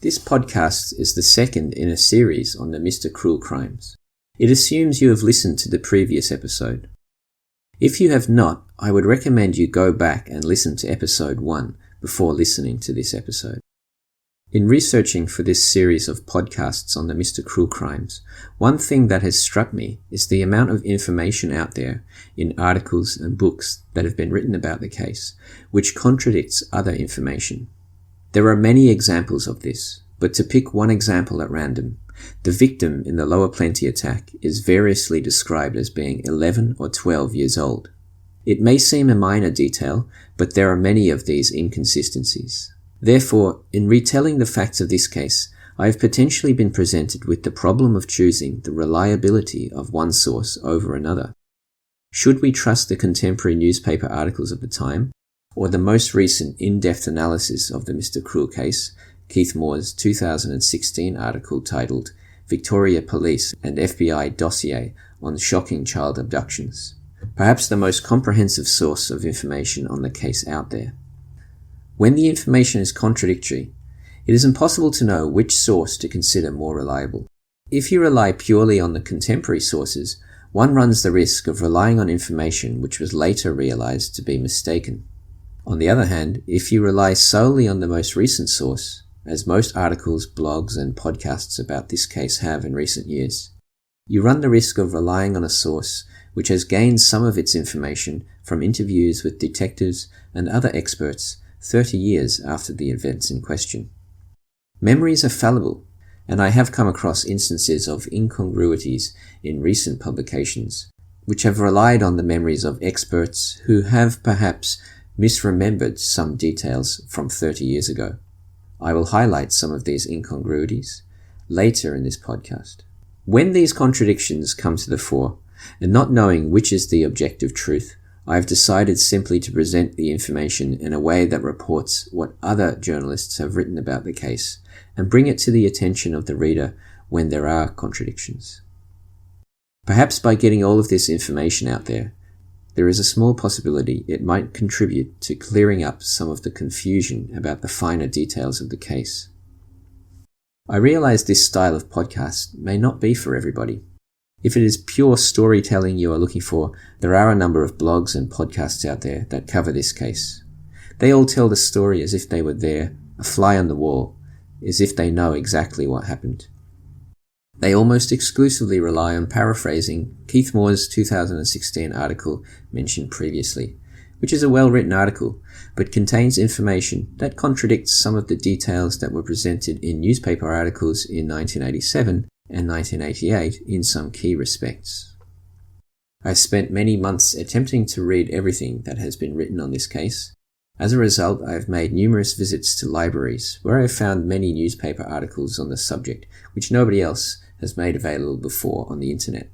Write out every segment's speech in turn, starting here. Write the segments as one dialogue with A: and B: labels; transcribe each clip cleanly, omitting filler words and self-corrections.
A: This podcast is the second in a series on the Mr. Cruel crimes. It assumes you have listened to the previous episode. If you have not, I would recommend you go back and listen to episode 1 before listening to this episode. In researching for this series of podcasts on the Mr. Cruel crimes, one thing that has struck me is the amount of information out there in articles and books that have been written about the case, which contradicts other information. There are many examples of this, but to pick one example at random, the victim in the Lower Plenty attack is variously described as being 11 or 12 years old. It may seem a minor detail, but there are many of these inconsistencies. Therefore, in retelling the facts of this case, I have potentially been presented with the problem of choosing the reliability of one source over another. Should we trust the contemporary newspaper articles of the time, or the most recent in-depth analysis of the Mr. Cruel case, Keith Moore's 2016 article titled Victoria Police and FBI Dossier on Shocking Child Abductions? Perhaps the most comprehensive source of information on the case out there. When the information is contradictory, it is impossible to know which source to consider more reliable. If you rely purely on the contemporary sources, one runs the risk of relying on information which was later realized to be mistaken. On the other hand, if you rely solely on the most recent source, as most articles, blogs, and podcasts about this case have in recent years, you run the risk of relying on a source which has gained some of its information from interviews with detectives and other experts 30 years after the events in question. Memories are fallible, and I have come across instances of incongruities in recent publications, which have relied on the memories of experts who have perhaps misremembered some details from 30 years ago. I will highlight some of these incongruities later in this podcast. When these contradictions come to the fore, and not knowing which is the objective truth, I have decided simply to present the information in a way that reports what other journalists have written about the case and bring it to the attention of the reader when there are contradictions. Perhaps by getting all of this information out there is a small possibility it might contribute to clearing up some of the confusion about the finer details of the case. I realize this style of podcast may not be for everybody. If it is pure storytelling you are looking for, there are a number of blogs and podcasts out there that cover this case. They all tell the story as if they were there, a fly on the wall, as if they know exactly what happened. They almost exclusively rely on paraphrasing Keith Moore's 2016 article mentioned previously, which is a well-written article, but contains information that contradicts some of the details that were presented in newspaper articles in 1987 and 1988 in some key respects. I've spent many months attempting to read everything that has been written on this case. As a result, I have made numerous visits to libraries where I have found many newspaper articles on the subject which nobody else has made available before on the internet.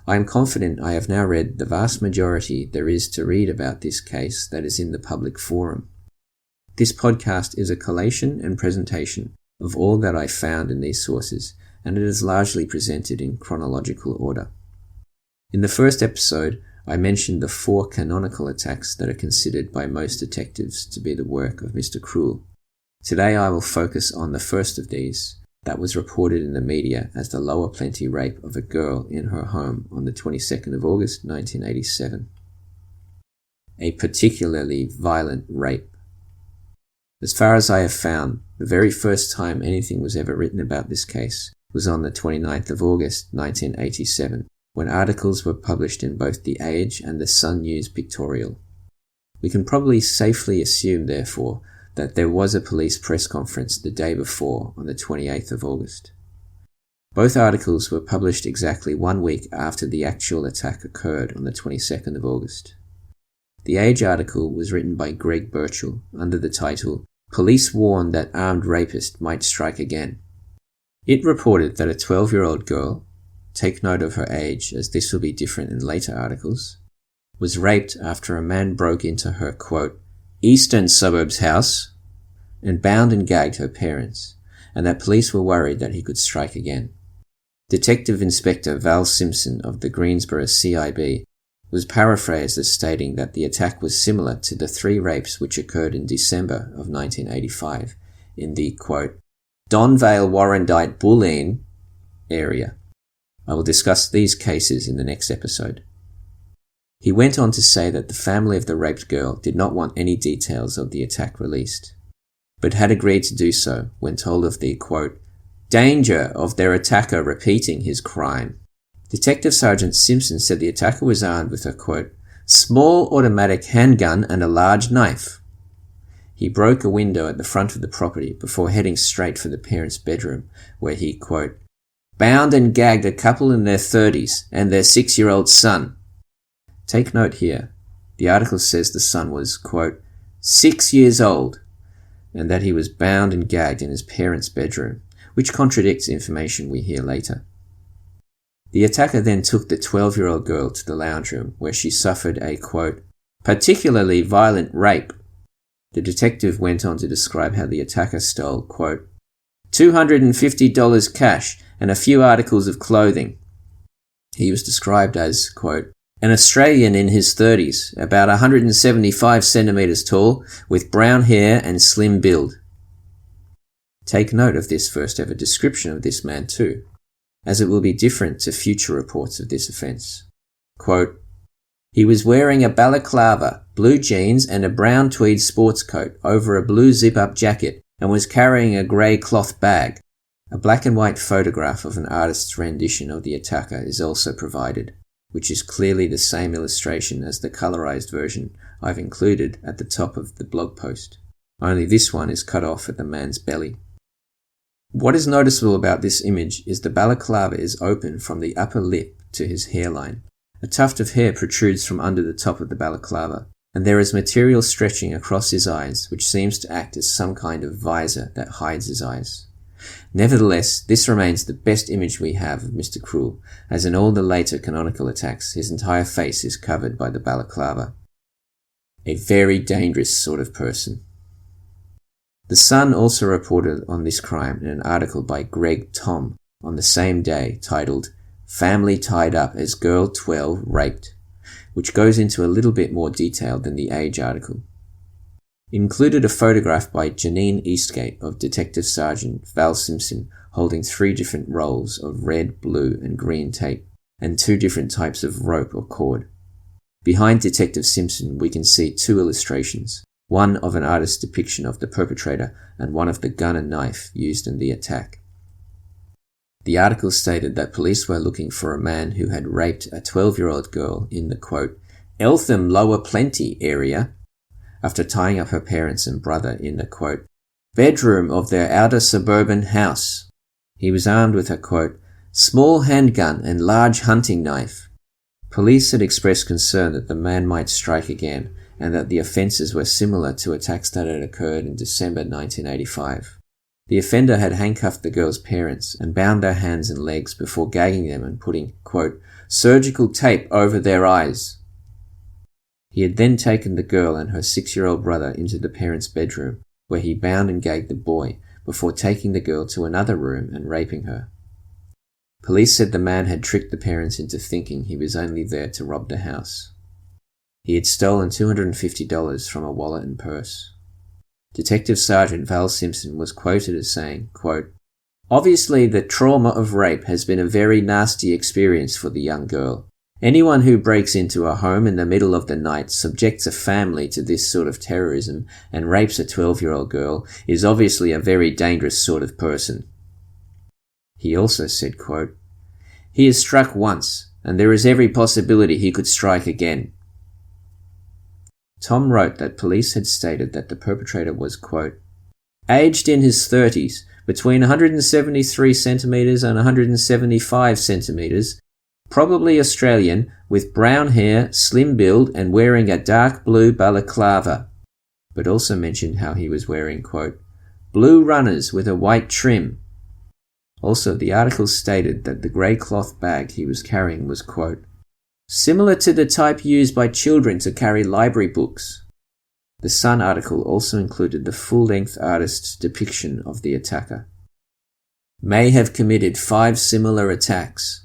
A: I am confident I have now read the vast majority there is to read about this case that is in the public forum. This podcast is a collation and presentation of all that I found in these sources, and it is largely presented in chronological order. In the first episode, I mentioned the 4 canonical attacks that are considered by most detectives to be the work of Mr. Cruel. Today I will focus on the first of these, that was reported in the media as the Lower Plenty rape of a girl in her home on the 22nd of August 1987. A particularly violent rape. As far as I have found, the very first time anything was ever written about this case was on the 29th of August 1987, when articles were published in both the Age and the Sun News Pictorial. We can probably safely assume, therefore, that there was a police press conference the day before on the 28th of August. Both articles were published exactly 1 week after the actual attack occurred on the 22nd of August. The Age article was written by Greg Birchall under the title, Police Warn That Armed Rapist Might Strike Again. It reported that a 12-year-old girl, take note of her age as this will be different in later articles, was raped after a man broke into her, quote, eastern suburbs house and bound and gagged her parents, and that police were worried that he could strike again. Detective Inspector Val Simpson of the Greensboro CIB was paraphrased as stating that the attack was similar to the 3 rapes which occurred in December of 1985 in the, quote, Donvale Warrandyte Bulleen area. I will discuss these cases in the next episode. He went on to say that the family of the raped girl did not want any details of the attack released, but had agreed to do so when told of the, quote, danger of their attacker repeating his crime. Detective Sergeant Simpson said the attacker was armed with a, quote, small automatic handgun and a large knife. He broke a window at the front of the property before heading straight for the parents' bedroom, where he, quote, bound and gagged a couple in their 30s and their 6-year-old son. Take note here, the article says the son was, quote, 6 years old, and that he was bound and gagged in his parents' bedroom, which contradicts information we hear later. The attacker then took the 12-year-old girl to the lounge room, where she suffered a, quote, particularly violent rape. The detective went on to describe how the attacker stole, quote, $250 cash and a few articles of clothing. He was described as, quote, an Australian in his 30s, about 175 centimetres tall, with brown hair and slim build. Take note of this first ever description of this man too, as it will be different to future reports of this offence. Quote, he was wearing a balaclava, blue jeans and a brown tweed sports coat over a blue zip-up jacket and was carrying a grey cloth bag. A black and white photograph of an artist's rendition of the attacker is also provided, which is clearly the same illustration as the colorized version I've included at the top of the blog post. Only this one is cut off at the man's belly. What is noticeable about this image is the balaclava is open from the upper lip to his hairline. A tuft of hair protrudes from under the top of the balaclava, and there is material stretching across his eyes, which seems to act as some kind of visor that hides his eyes. Nevertheless, this remains the best image we have of Mr. Cruel, as in all the later canonical attacks, his entire face is covered by the balaclava. A very dangerous sort of person. The Sun also reported on this crime in an article by Greg Tom on the same day titled, Family Tied Up as Girl 12 Raped, which goes into a little bit more detail than the Age article. Included a photograph by Janine Eastgate of Detective Sergeant Val Simpson holding 3 different rolls of red, blue and green tape and 2 different types of rope or cord. Behind Detective Simpson we can see 2 illustrations, one of an artist's depiction of the perpetrator and one of the gun and knife used in the attack. The article stated that police were looking for a man who had raped a 12-year-old girl in the, quote, Eltham Lower Plenty area, after tying up her parents and brother in the, quote, bedroom of their outer suburban house. He was armed with a, quote, small handgun and large hunting knife. Police had expressed concern that the man might strike again and that the offences were similar to attacks that had occurred in December 1985. The offender had handcuffed the girl's parents and bound their hands and legs before gagging them and putting, quote, surgical tape over their eyes. He had then taken the girl and her 6-year-old brother into the parents' bedroom, where he bound and gagged the boy before taking the girl to another room and raping her. Police said the man had tricked the parents into thinking he was only there to rob the house. He had stolen $250 from a wallet and purse. Detective Sergeant Val Simpson was quoted as saying, quote, obviously the trauma of rape has been a very nasty experience for the young girl. Anyone who breaks into a home in the middle of the night, subjects a family to this sort of terrorism, and rapes a 12-year-old girl is obviously a very dangerous sort of person. He also said, quote, he has struck once, and there is every possibility he could strike again. Tom wrote that police had stated that the perpetrator was, quote, aged in his 30s, between 173 centimetres and 175 centimetres, probably Australian, with brown hair, slim build and wearing a dark blue balaclava, but also mentioned how he was wearing, quote, blue runners with a white trim. Also, the article stated that the grey cloth bag he was carrying was, quote, similar to the type used by children to carry library books. The Sun article also included the full-length artist's depiction of the attacker. May have committed 5 similar attacks.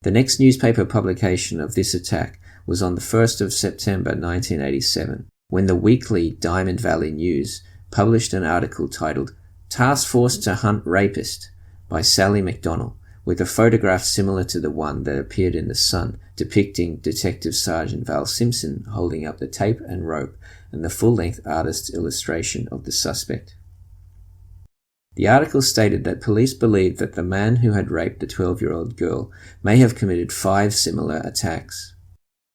A: The next newspaper publication of this attack was on the 1st of September 1987, when the weekly Diamond Valley News published an article titled Task Force to Hunt Rapist by Sally McDonnell, with a photograph similar to the one that appeared in The Sun, depicting Detective Sergeant Val Simpson holding up the tape and rope and the full-length artist's illustration of the suspect. The article stated that police believed that the man who had raped the 12-year-old girl may have committed 5 similar attacks.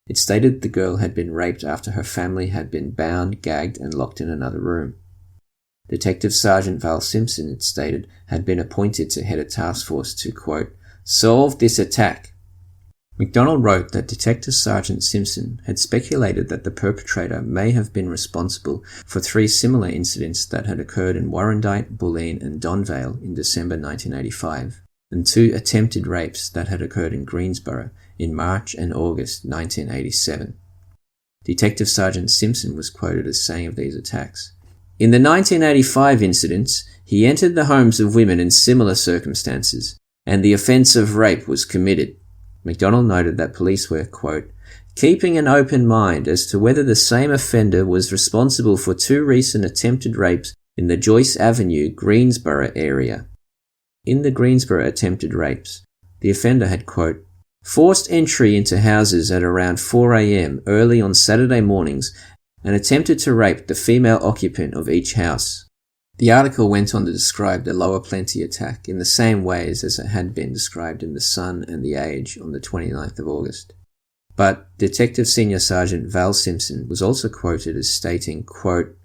A: It stated the girl had been raped after her family had been bound, gagged, and locked in another room. Detective Sergeant Val Simpson, it stated, had been appointed to head a task force to, quote, solve this attack. McDonnell wrote that Detective Sergeant Simpson had speculated that the perpetrator may have been responsible for 3 similar incidents that had occurred in Warrandyte, Bulleen, and Donvale in December 1985, and 2 attempted rapes that had occurred in Greensboro in March and August 1987. Detective Sergeant Simpson was quoted as saying of these attacks, in the 1985 incidents, he entered the homes of women in similar circumstances, and the offence of rape was committed. McDonnell noted that police were, quote, keeping an open mind as to whether the same offender was responsible for 2 recent attempted rapes in the Joyce Avenue, Greensboro area. In the Greensboro attempted rapes, the offender had, quote, forced entry into houses at around 4 a.m. early on Saturday mornings and attempted to rape the female occupant of each house. The article went on to describe the Lower Plenty attack in the same ways as it had been described in The Sun and The Age on the 29th of August. But Detective Senior Sergeant Val Simpson was also quoted as stating, quote,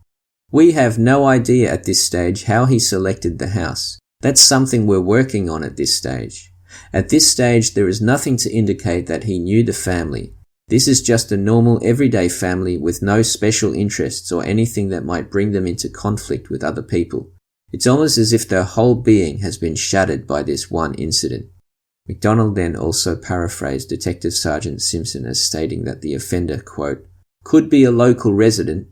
A: we have no idea at this stage how he selected the house. That's something we're working on at this stage. At this stage, there is nothing to indicate that he knew the family. This is just a normal, everyday family with no special interests or anything that might bring them into conflict with other people. It's almost as if their whole being has been shattered by this one incident. McDonnell then also paraphrased Detective Sergeant Simpson as stating that the offender, quote, could be a local resident,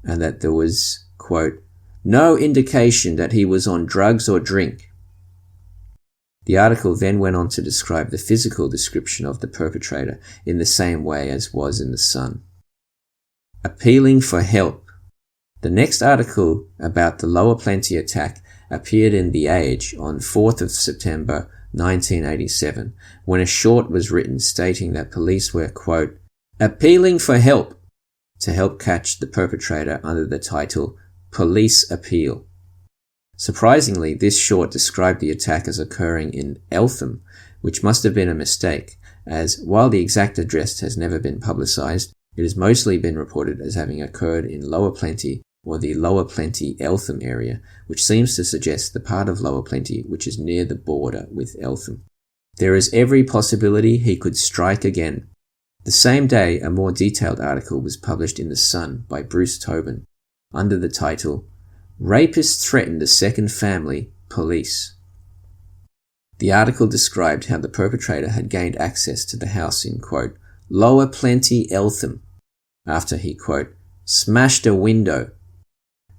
A: and that there was, quote, no indication that he was on drugs or drink. The article then went on to describe the physical description of the perpetrator in the same way as was in The Sun. Appealing for help. The next article about the Lower Plenty attack appeared in The Age on 4th of September 1987, when a short was written stating that police were, quote, appealing for help to help catch the perpetrator under the title Police Appeal. Surprisingly, this short described the attack as occurring in Eltham, which must have been a mistake, as while the exact address has never been publicized, it has mostly been reported as having occurred in Lower Plenty or the Lower Plenty Eltham area, which seems to suggest the part of Lower Plenty which is near the border with Eltham. There is every possibility he could strike again. The same day, a more detailed article was published in The Sun by Bruce Tobin, under the title, Rapists Threatened a Second Family, Police. The article described how the perpetrator had gained access to the house in, quote, Lower Plenty, Eltham, after he, quote, smashed a window.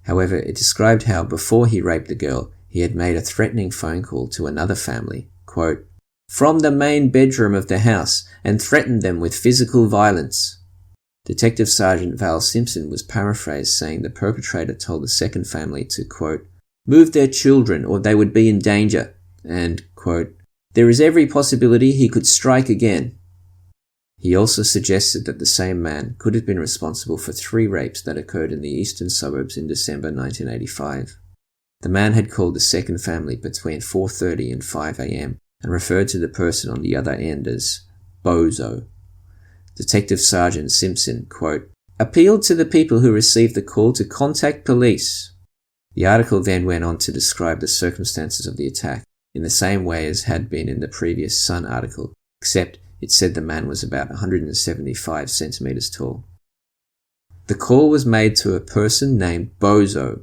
A: However, it described how before he raped the girl, he had made a threatening phone call to another family, quote, from the main bedroom of the house and threatened them with physical violence. Detective Sergeant Val Simpson was paraphrased saying the perpetrator told the second family to, quote, move their children or they would be in danger, and, quote, there is every possibility he could strike again. He also suggested that the same man could have been responsible for 3 rapes that occurred in the eastern suburbs in December 1985. The man had called the second family between 4:30 and 5 a.m. and referred to the person on the other end as Bozo. Detective Sergeant Simpson, quote, appealed to the people who received the call to contact police. The article then went on to describe the circumstances of the attack in the same way as had been in the previous Sun article, except it said the man was about 175 centimeters tall. The call was made to a person named Bozo.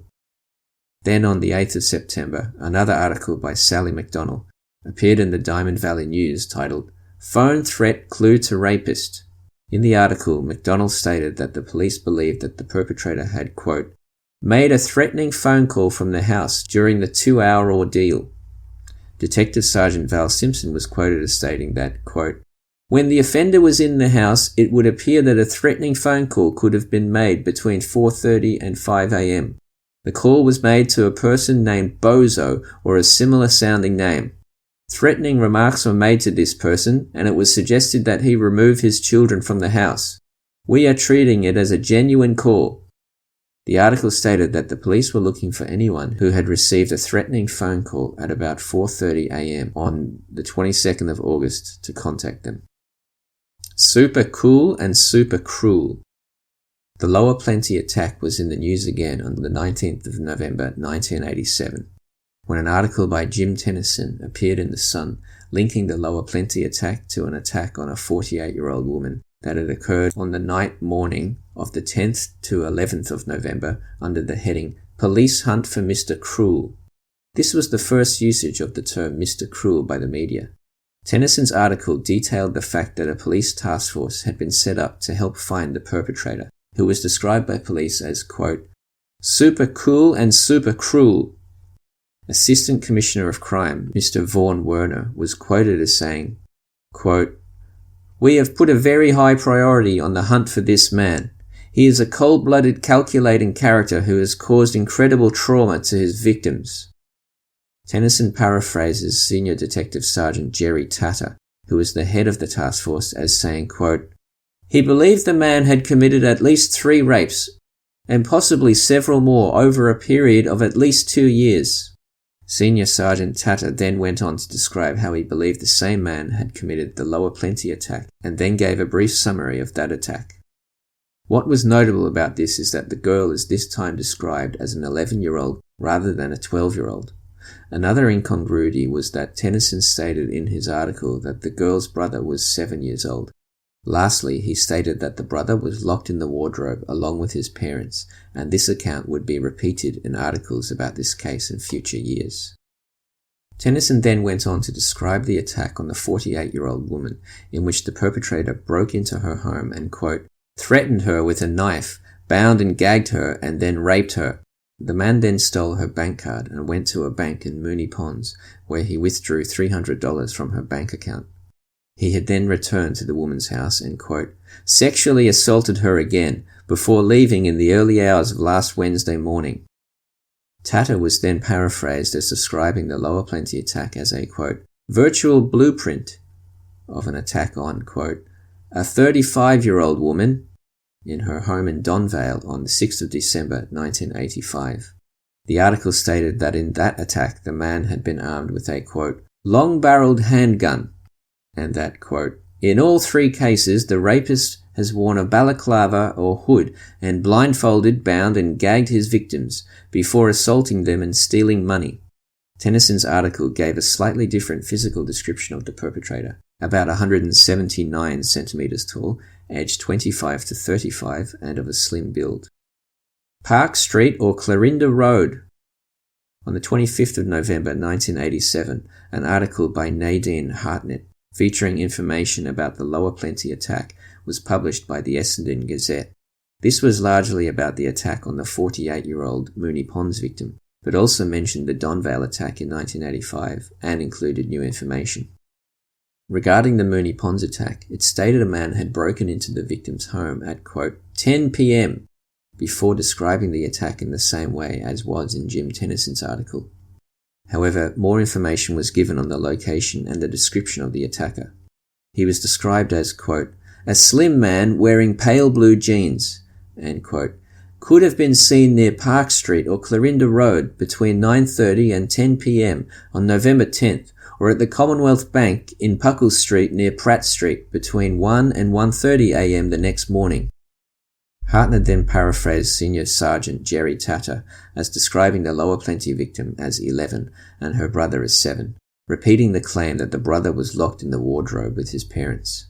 A: Then on the 8th of September, another article by Sally McDonnell appeared in the Diamond Valley News titled, Phone Threat Clue to Rapist. In the article, McDonnell stated that the police believed that the perpetrator had, quote, made a threatening phone call from the house during the 2-hour ordeal. Detective Sergeant Val Simpson was quoted as stating that, quote, when the offender was in the house, it would appear that a threatening phone call could have been made between 4:30 and 5 a.m. The call was made to a person named Bozo or a similar sounding name. Threatening remarks were made to this person, and it was suggested that he remove his children from the house. We are treating it as a genuine call. The article stated that the police were looking for anyone who had received a threatening phone call at about 4:30 a.m. on the 22nd of August to contact them. Super cool and super cruel. The Lower Plenty attack was in the news again on the 19th of November 1987, when an article by Jim Tennyson appeared in The Sun linking the Lower Plenty attack to an attack on a 48-year-old woman that had occurred on the night morning of the 10th to 11th of November under the heading Police Hunt for Mr. Cruel. This was the first usage of the term Mr. Cruel by the media. Tennyson's article detailed the fact that a police task force had been set up to help find the perpetrator, who was described by police as, quote, super cool and super cruel. Assistant Commissioner of Crime, Mr. Vaughan Werner, was quoted as saying, quote, we have put a very high priority on the hunt for this man. He is a cold-blooded, calculating character who has caused incredible trauma to his victims. Tennyson paraphrases Senior Detective Sergeant Jerry Tatter, who was the head of the task force, as saying, quote, he believed the man had committed at least 3 rapes, and possibly several more over a period of at least 2 years. Senior Sergeant Tatter then went on to describe how he believed the same man had committed the Lower Plenty attack, and then gave a brief summary of that attack. What was notable about this is that the girl is this time described as an 11-year-old rather than a 12-year-old. Another incongruity was that Tennyson stated in his article that the girl's brother was 7 years old. Lastly, he stated that the brother was locked in the wardrobe along with his parents, and this account would be repeated in articles about this case in future years. Tennyson then went on to describe the attack on the 48-year-old woman, in which the perpetrator broke into her home and, quote, threatened her with a knife, bound and gagged her, and then raped her. The man then stole her bank card and went to a bank in Moonee Ponds, where he withdrew $300 from her bank account. He had then returned to the woman's house and, quote, sexually assaulted her again before leaving in the early hours of last Wednesday morning. Tatter was then paraphrased as describing the Lower Plenty attack as a, quote, virtual blueprint of an attack on, quote, a 35-year-old woman in her home in Donvale on the 6th of December 1985. The article stated that in that attack the man had been armed with a, quote, long-barreled handgun, and that, quote, in all 3 cases the rapist has worn a balaclava or hood and blindfolded, bound and gagged his victims before assaulting them and stealing money. Tennyson's article gave a slightly different physical description of the perpetrator, about 179 centimeters tall, aged 25 to 35 and of a slim build. Park Street or Clarinda Road. On the 25th of November 1987, an article by Nadine Hartnett featuring information about the Lower Plenty attack was published by the Essendon Gazette. This was largely about the attack on the 48-year-old Moonee Ponds victim, but also mentioned the Donvale attack in 1985 and included new information. Regarding the Moonee Ponds attack, it stated a man had broken into the victim's home at, quote, 10 p.m. before describing the attack in the same way as was in Jim Tennyson's article. However, more information was given on the location and the description of the attacker. He was described as, quote, a slim man wearing pale blue jeans, and, quote, could have been seen near Park Street or Clarinda Road between 9:30 and 10 p.m. on November 10th, or at the Commonwealth Bank in Puckle Street near Pratt Street between 1 and 1:30 a.m. the next morning. Hartnett then paraphrased Senior Sergeant Jerry Tatter as describing the Lower Plenty victim as 11 and her brother as 7, repeating the claim that the brother was locked in the wardrobe with his parents.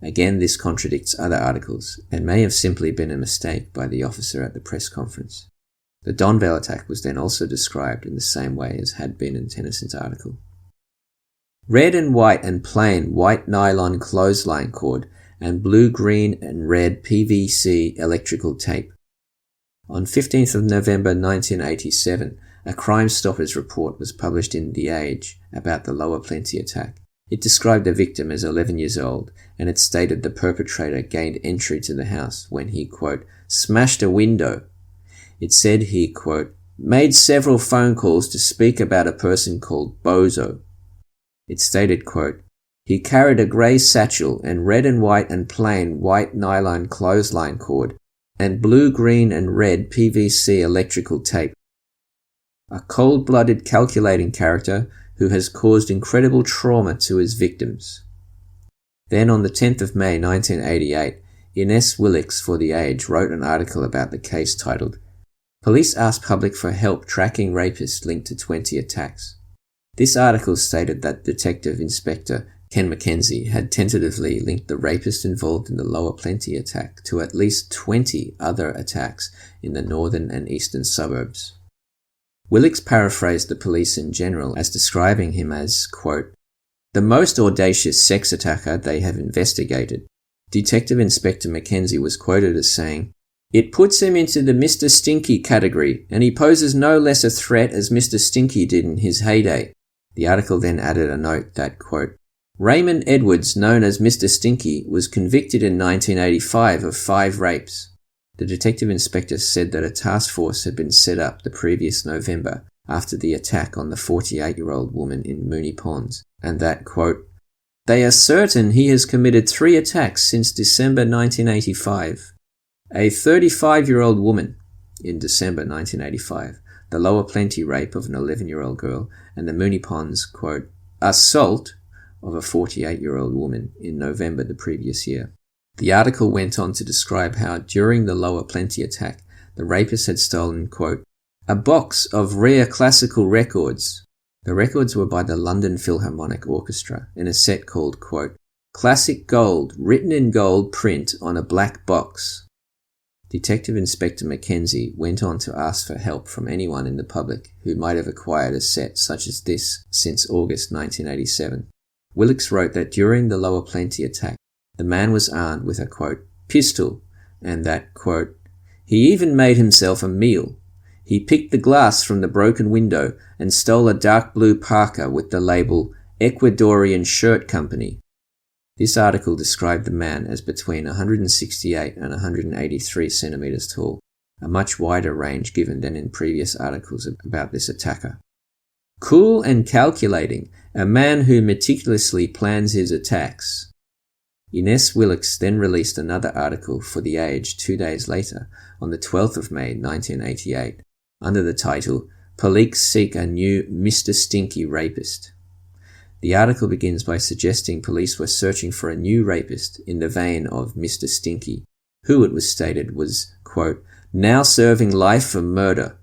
A: Again, this contradicts other articles and may have simply been a mistake by the officer at the press conference. The Donvale attack was then also described in the same way as had been in Tennyson's article. Red and white and plain white nylon clothesline cord and blue, green and red PVC electrical tape. On 15th of November 1987, a Crime Stoppers report was published in The Age about the Lower Plenty attack. It described the victim as 11 years old, and it stated the perpetrator gained entry to the house when he, quote, smashed a window. It said he, quote, made several phone calls to speak about a person called Bozo. It stated, quote, "He carried a grey satchel and red and white and plain white nylon clothesline cord and blue, green and red PVC electrical tape. A cold-blooded, calculating character who has caused incredible trauma to his victims." Then on the 10th of May 1988, Ines Willix for The Age wrote an article about the case titled, "Police Ask Public for Help Tracking Rapists Linked to 20 Attacks." This article stated that Detective Inspector Ken McKenzie had tentatively linked the rapist involved in the Lower Plenty attack to at least 20 other attacks in the northern and eastern suburbs. Willix paraphrased the police in general as describing him as, quote, "the most audacious sex attacker they have investigated." Detective Inspector McKenzie was quoted as saying, "It puts him into the Mr. Stinky category, and he poses no less a threat as Mr. Stinky did in his heyday." The article then added a note that, quote, "Raymond Edwards, known as Mr. Stinky, was convicted in 1985 of 5 rapes. The detective inspector said that a task force had been set up the previous November after the attack on the 48-year-old woman in Moonee Ponds, and that, quote, "They are certain he has committed 3 attacks since December 1985. A 35-year-old woman in December 1985, the Lower Plenty rape of an 11-year-old girl, and the Moonee Ponds, quote, assault of a 48-year-old woman in November the previous year." The article went on to describe how during the Lower Plenty attack, the rapist had stolen, quote, "a box of rare classical records." The records were by the London Philharmonic Orchestra in a set called, quote, "Classic Gold, written in gold print on a black box." Detective Inspector McKenzie went on to ask for help from anyone in the public who might have acquired a set such as this since August 1987. Willix wrote that during the Lower Plenty attack, the man was armed with a, quote, "pistol," and that, quote, "he even made himself a meal. He picked the glass from the broken window and stole a dark blue parka with the label Ecuadorian Shirt Company." This article described the man as between 168 and 183 centimeters tall, a much wider range given than in previous articles about this attacker. "Cool and calculating, a man who meticulously plans his attacks." Ines Willix then released another article for The Age 2 days later, on the 12th of May 1988, under the title, "Police Seek a New Mr. Stinky Rapist." The article begins by suggesting police were searching for a new rapist in the vein of Mr. Stinky, who it was stated was, quote, "now serving life for murder."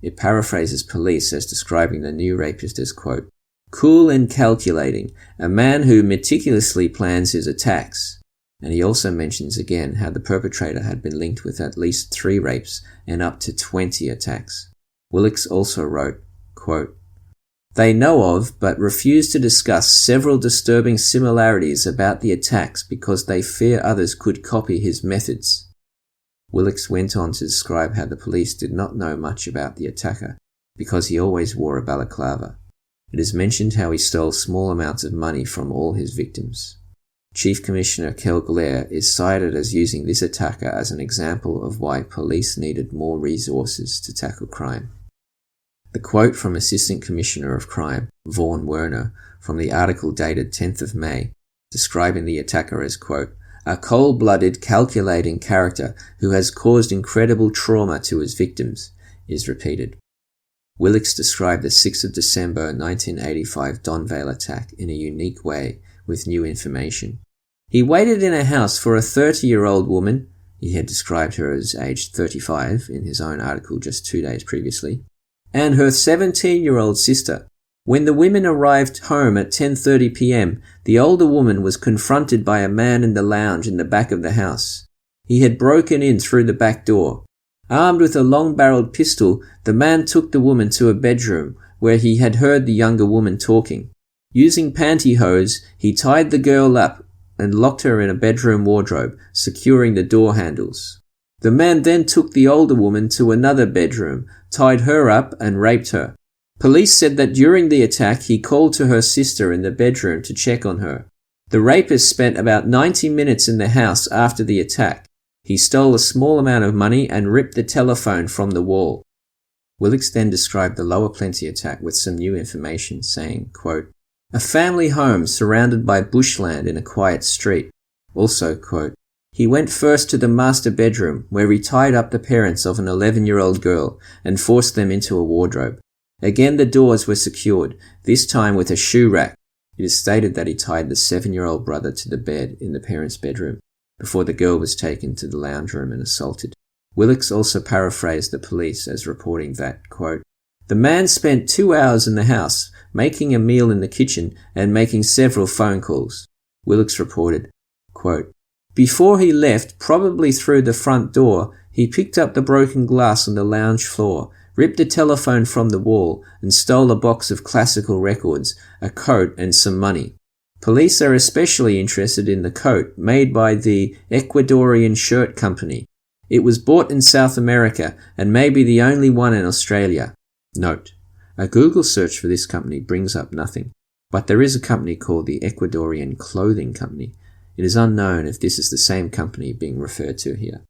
A: It paraphrases police as describing the new rapist as, quote, "cool and calculating, a man who meticulously plans his attacks." And he also mentions again how the perpetrator had been linked with at least 3 rapes and up to 20 attacks. Willix also wrote, quote, "They know of but refuse to discuss several disturbing similarities about the attacks because they fear others could copy his methods." Willix went on to describe how the police did not know much about the attacker because he always wore a balaclava. It is mentioned how he stole small amounts of money from all his victims. Chief Commissioner Kel Glare is cited as using this attacker as an example of why police needed more resources to tackle crime. The quote from Assistant Commissioner of Crime, Vaughan Werner, from the article dated 10th of May, describing the attacker as, quote, "a cold-blooded, calculating character who has caused incredible trauma to his victims," is repeated. Willix described the 6th of December 1985 Donvale attack in a unique way with new information. "He waited in a house for a 30-year-old woman," he had described her as aged 35 in his own article just 2 days previously, "and her 17-year-old sister. When the women arrived home at 10:30 p.m., the older woman was confronted by a man in the lounge in the back of the house. He had broken in through the back door. Armed with a long-barreled pistol, the man took the woman to a bedroom where he had heard the younger woman talking. Using pantyhose, he tied the girl up and locked her in a bedroom wardrobe, securing the door handles. The man then took the older woman to another bedroom, tied her up and raped her. Police said that during the attack he called to her sister in the bedroom to check on her. The rapist spent about 90 minutes in the house after the attack. He stole a small amount of money and ripped the telephone from the wall." Willicks then described the Lower Plenty attack with some new information, saying, quote, "A family home surrounded by bushland in a quiet street." Also, quote, "He went first to the master bedroom, where he tied up the parents of an 11-year-old girl and forced them into a wardrobe. Again the doors were secured, this time with a shoe rack." It is stated that he tied the 7-year-old brother to the bed in the parents' bedroom before the girl was taken to the lounge room and assaulted. Willicks also paraphrased the police as reporting that, quote, "The man spent 2 hours in the house, making a meal in the kitchen and making several phone calls." Willicks reported, quote, "Before he left, probably through the front door, he picked up the broken glass on the lounge floor, ripped a telephone from the wall, and stole a box of classical records, a coat, and some money. Police are especially interested in the coat made by the Ecuadorian Shirt Company. It was bought in South America and may be the only one in Australia." Note: a Google search for this company brings up nothing, but there is a company called the Ecuadorian Clothing Company. It is unknown if this is the same company being referred to here.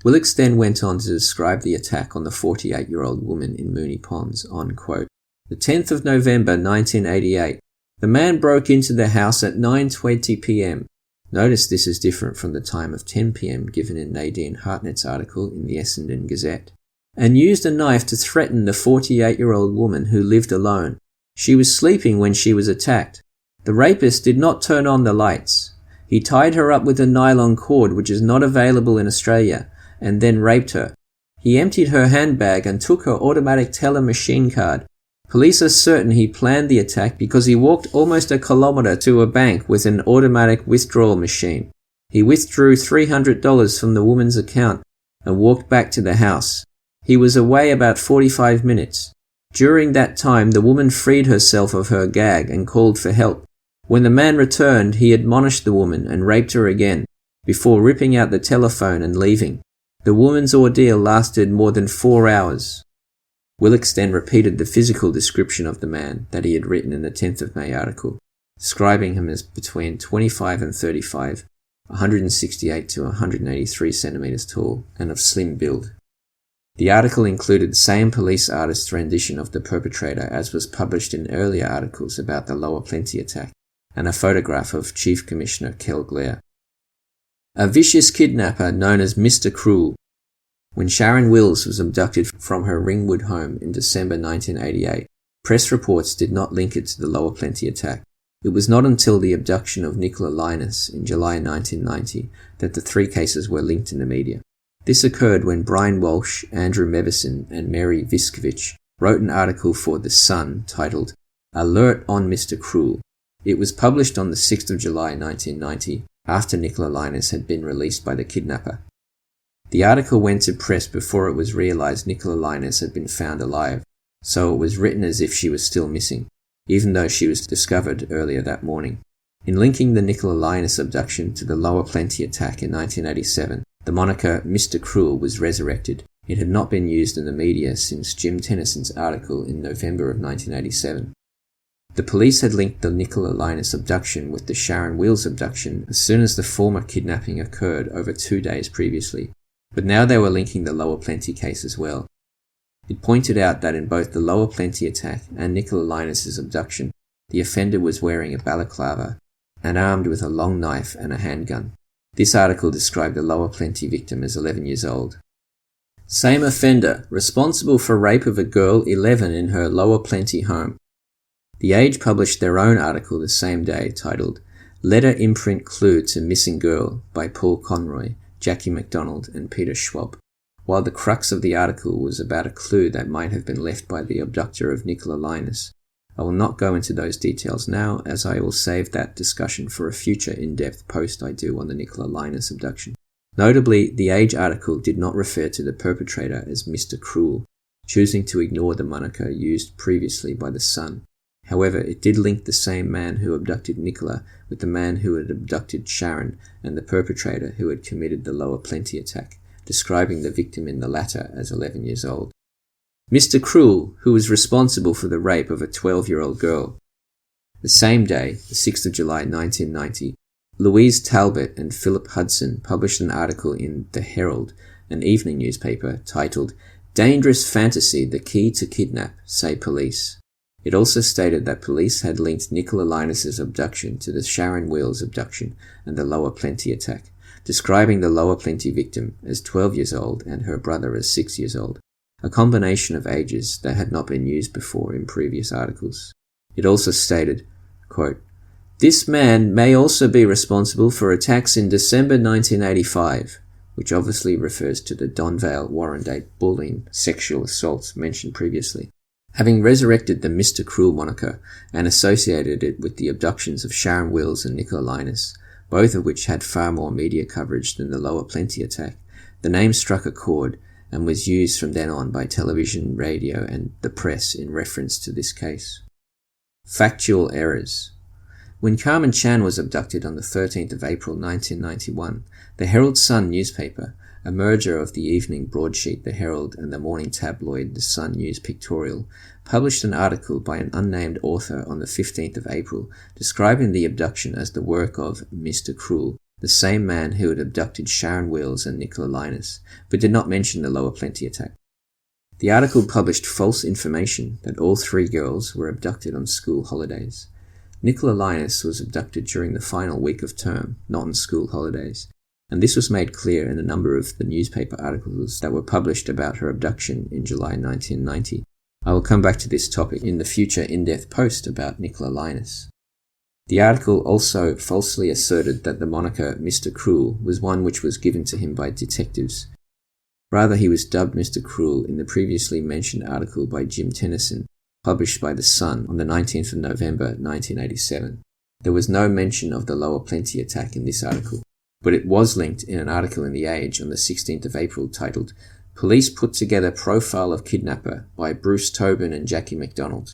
A: Willicks then went on to describe the attack on the 48-year-old woman in Moonee Ponds on, quote, "The 10th of November 1988. The man broke into the house at 9:20 p.m. Notice this is different from the time of 10 p.m. given in Nadine Hartnett's article in the Essendon Gazette, and used a knife to threaten the 48-year-old woman who lived alone. She was sleeping when she was attacked. The rapist did not turn on the lights. He tied her up with a nylon cord, which is not available in Australia, and then raped her. He emptied her handbag and took her automatic teller machine card. Police are certain he planned the attack because he walked almost a kilometre to a bank with an automatic withdrawal machine. He withdrew $300 from the woman's account and walked back to the house. He was away about 45 minutes. During that time, the woman freed herself of her gag and called for help. When the man returned, he admonished the woman and raped her again, before ripping out the telephone and leaving. The woman's ordeal lasted more than 4 hours. Willicks then repeated the physical description of the man that he had written in the 10th of May article, describing him as between 25 and 35, 168 to 183 centimetres tall, and of slim build. The article included the same police artist's rendition of the perpetrator as was published in earlier articles about the Lower Plenty attack, and a photograph of Chief Commissioner Kel Glare. A vicious kidnapper known as Mr. Cruel. When Sharon Wills was abducted from her Ringwood home in December 1988, press reports did not link it to the Lower Plenty attack. It was not until the abduction of Nicola Linus in July 1990 that the three cases were linked in the media. This occurred when Brian Walsh, Andrew Mevison, and Mary Viskovich wrote an article for The Sun titled "Alert on Mr. Cruel." It was published on the 6th of July 1990, after Nicola Linus had been released by the kidnapper. The article went to press before it was realised Nicola Linus had been found alive, so it was written as if she was still missing, even though she was discovered earlier that morning. In linking the Nicola Linus abduction to the Lower Plenty attack in 1987, the moniker Mr. Cruel was resurrected. It had not been used in the media since Jim Tennyson's article in November of 1987. The police had linked the Nicola Linus abduction with the Sharon Wills abduction as soon as the former kidnapping occurred over 2 days previously, but now they were linking the Lower Plenty case as well. It pointed out that in both the Lower Plenty attack and Nicola Linus's abduction, the offender was wearing a balaclava and armed with a long knife and a handgun. This article described the Lower Plenty victim as 11 years old. Same offender, responsible for rape of a girl 11 in her Lower Plenty home. The Age published their own article the same day titled "Letter Imprint Clue to Missing Girl" by Paul Conroy, Jackie MacDonald and Peter Schwab. While the crux of the article was about a clue that might have been left by the abductor of Nicola Linus. I will not go into those details now, as I will save that discussion for a future in-depth post I do on the Nicola Linus abduction. Notably, the Age article did not refer to the perpetrator as Mr. Cruel, choosing to ignore the moniker used previously by The Sun. However, it did link the same man who abducted Nicola with the man who had abducted Sharon and the perpetrator who had committed the Lower Plenty attack, describing the victim in the latter as 11 years old. Mr. Cruel, who was responsible for the rape of a 12-year-old girl. The same day, the 6th of July 1990, Louise Talbot and Philip Hudson published an article in The Herald, an evening newspaper, titled Dangerous fantasy, the key to kidnap, say police. It also stated that police had linked Nicola Linus's abduction to the Sharon Wheels abduction and the Lower Plenty attack, describing the Lower Plenty victim as 12 years old and her brother as 6 years old, a combination of ages that had not been used before in previous articles. It also stated, quote, "This man may also be responsible for attacks in December 1985, which obviously refers to the Donvale, Warrandyte bullying sexual assaults mentioned previously. Having resurrected the Mr. Cruel moniker and associated it with the abductions of Sharon Wills and Nicola Linus, both of which had far more media coverage than the Lower Plenty attack, the name struck a chord and was used from then on by television, radio, and the press in reference to this case. Factual errors. When Carmen Chan was abducted on the 13th of April 1991, the Herald Sun newspaper, a merger of the evening broadsheet The Herald and the morning tabloid The Sun News Pictorial, published an article by an unnamed author on the 15th of April describing the abduction as the work of Mr. Cruel, the same man who had abducted Sharon Wills and Nicola Linus, but did not mention the Lower Plenty attack. The article published false information that all three girls were abducted on school holidays. Nicola Linus was abducted during the final week of term, not on school holidays, and this was made clear in a number of the newspaper articles that were published about her abduction in July 1990. I will come back to this topic in the future in-depth post about Nicola Linus. The article also falsely asserted that the moniker Mr. Cruel was one which was given to him by detectives. Rather, he was dubbed Mr. Cruel in the previously mentioned article by Jim Tennyson, published by The Sun on the 19th of November 1987. There was no mention of the Lower Plenty attack in this article, but it was linked in an article in The Age on the 16th of April titled "Police Put Together Profile of Kidnapper" by Bruce Tobin and Jackie MacDonald.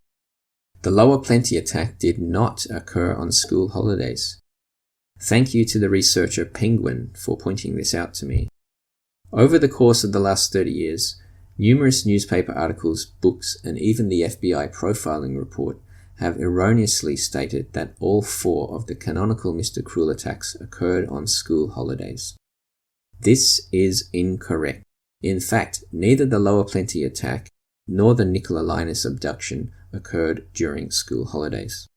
A: The Lower Plenty attack did not occur on school holidays. Thank you to the researcher Penguin for pointing this out to me. Over the course of the last 30 years, numerous newspaper articles, books, and even the FBI profiling report have erroneously stated that all four of the canonical Mr. Cruel attacks occurred on school holidays. This is incorrect. In fact, neither the Lower Plenty attack nor the Nicola Linus abduction occurred during school holidays.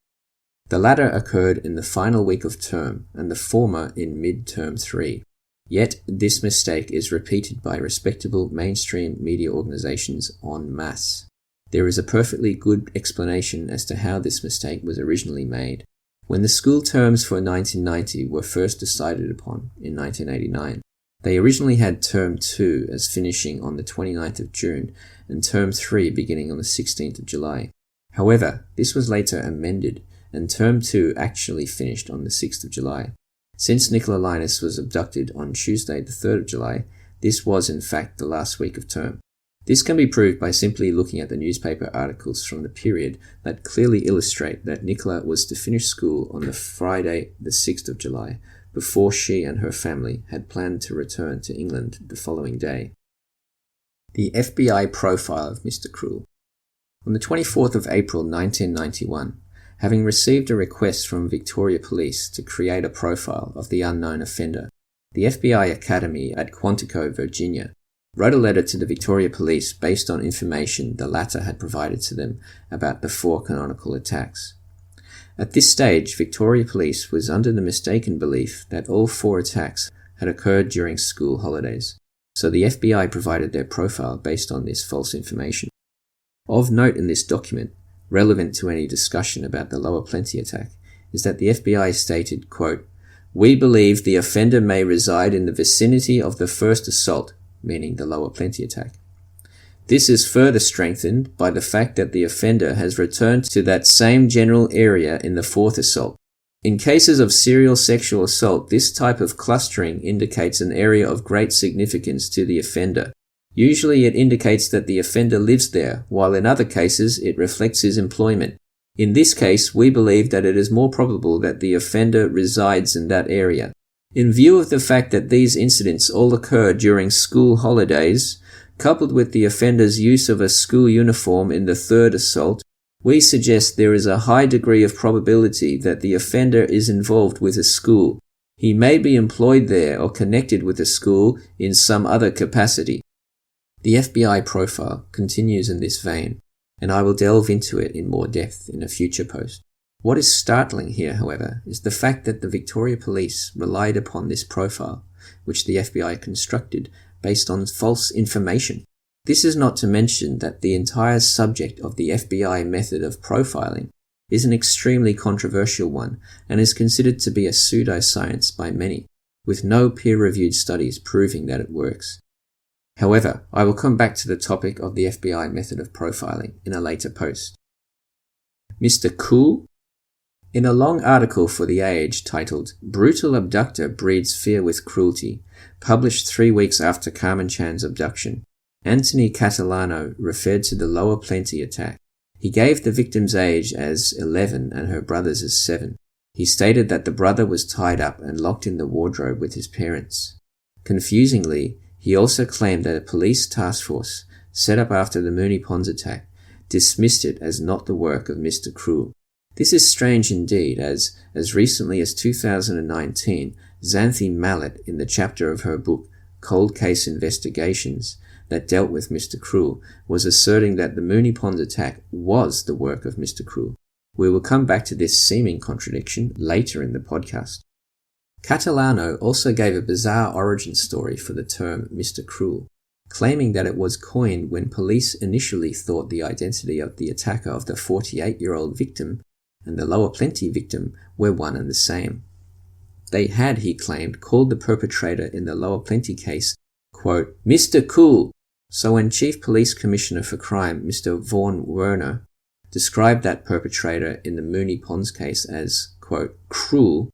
A: The latter occurred in the final week of term and the former in mid-term 3. Yet this mistake is repeated by respectable mainstream media organizations en masse. There is a perfectly good explanation as to how this mistake was originally made. When the school terms for 1990 were first decided upon in 1989, they originally had Term 2 as finishing on the 29th of June and Term 3 beginning on the 16th of July. However, this was later amended and Term 2 actually finished on the 6th of July. Since Nicola Linus was abducted on Tuesday the 3rd of July, this was in fact the last week of term. This can be proved by simply looking at the newspaper articles from the period that clearly illustrate that Nicola was to finish school on the Friday the 6th of July, before she and her family had planned to return to England the following day. The FBI profile of Mr. Cruel. On the 24th of April 1991, having received a request from Victoria Police to create a profile of the unknown offender, the FBI Academy at Quantico, Virginia, wrote a letter to the Victoria Police based on information the latter had provided to them about the four canonical attacks. At this stage, Victoria Police was under the mistaken belief that all four attacks had occurred during school holidays, so the FBI provided their profile based on this false information. Of note in this document, relevant to any discussion about the Lower Plenty attack, is that the FBI stated, quote, "We believe the offender may reside in the vicinity of the first assault," meaning the Lower Plenty attack. This is further strengthened by the fact that the offender has returned to that same general area in the fourth assault. In cases of serial sexual assault, this type of clustering indicates an area of great significance to the offender. Usually it indicates that the offender lives there, while in other cases it reflects his employment. In this case, we believe that it is more probable that the offender resides in that area. In view of the fact that these incidents all occur during school holidays, coupled with the offender's use of a school uniform in the third assault, we suggest there is a high degree of probability that the offender is involved with a school. He may be employed there or connected with a school in some other capacity. The FBI profile continues in this vein, and I will delve into it in more depth in a future post. What is startling here, however, is the fact that the Victoria Police relied upon this profile, which the FBI constructed based on false information. This is not to mention that the entire subject of the FBI method of profiling is an extremely controversial one and is considered to be a pseudoscience by many, with no peer-reviewed studies proving that it works. However, I will come back to the topic of the FBI method of profiling in a later post. Mr. Cool? In a long article for The Age titled "Brutal Abductor Breeds Fear with Cruelty," published 3 weeks after Carmen Chan's abduction, Anthony Catalano referred to the Lower Plenty attack. He gave the victim's age as 11 and her brother's as 7. He stated that the brother was tied up and locked in the wardrobe with his parents. Confusingly, he also claimed that a police task force set up after the Moonee Ponds attack dismissed it as not the work of Mr. Cruel. This is strange indeed, as recently as 2019, Xanthi Mallet, in the chapter of her book Cold Case Investigations that dealt with Mr. Cruel, was asserting that the Moonee Ponds attack was the work of Mr. Cruel. We will come back to this seeming contradiction later in the podcast. Catalano also gave a bizarre origin story for the term Mr. Cruel, claiming that it was coined when police initially thought the identity of the attacker of the 48-year-old victim and the Lower Plenty victim were one and the same. They had, he claimed, called the perpetrator in the Lower Plenty case, quote, Mr. Cool. So when Chief Police Commissioner for Crime, Mr. Vaughan Werner, described that perpetrator in the Moonee Ponds case as, quote, cruel,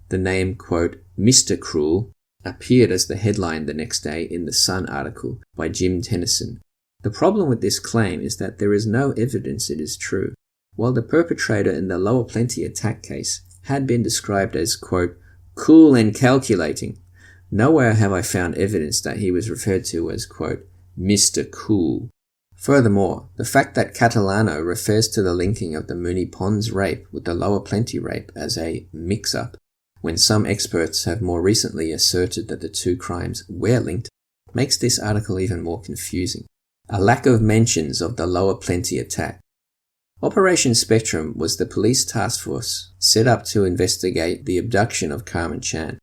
A: the name, quote, Mr. Cruel, appeared as the headline the next day in the Sun article by Jim Tennyson. The problem with this claim is that there is no evidence it is true. While the perpetrator in the Lower Plenty attack case had been described as, quote, cool and calculating, nowhere have I found evidence that he was referred to as, quote, Mr. Cool. Furthermore, the fact that Catalano refers to the linking of the Moonee Ponds rape with the Lower Plenty rape as a mix-up, when some experts have more recently asserted that the two crimes were linked, makes this article even more confusing. A lack of mentions of the Lower Plenty attack. Operation Spectrum was the police task force set up to investigate the abduction of Carmen Chan.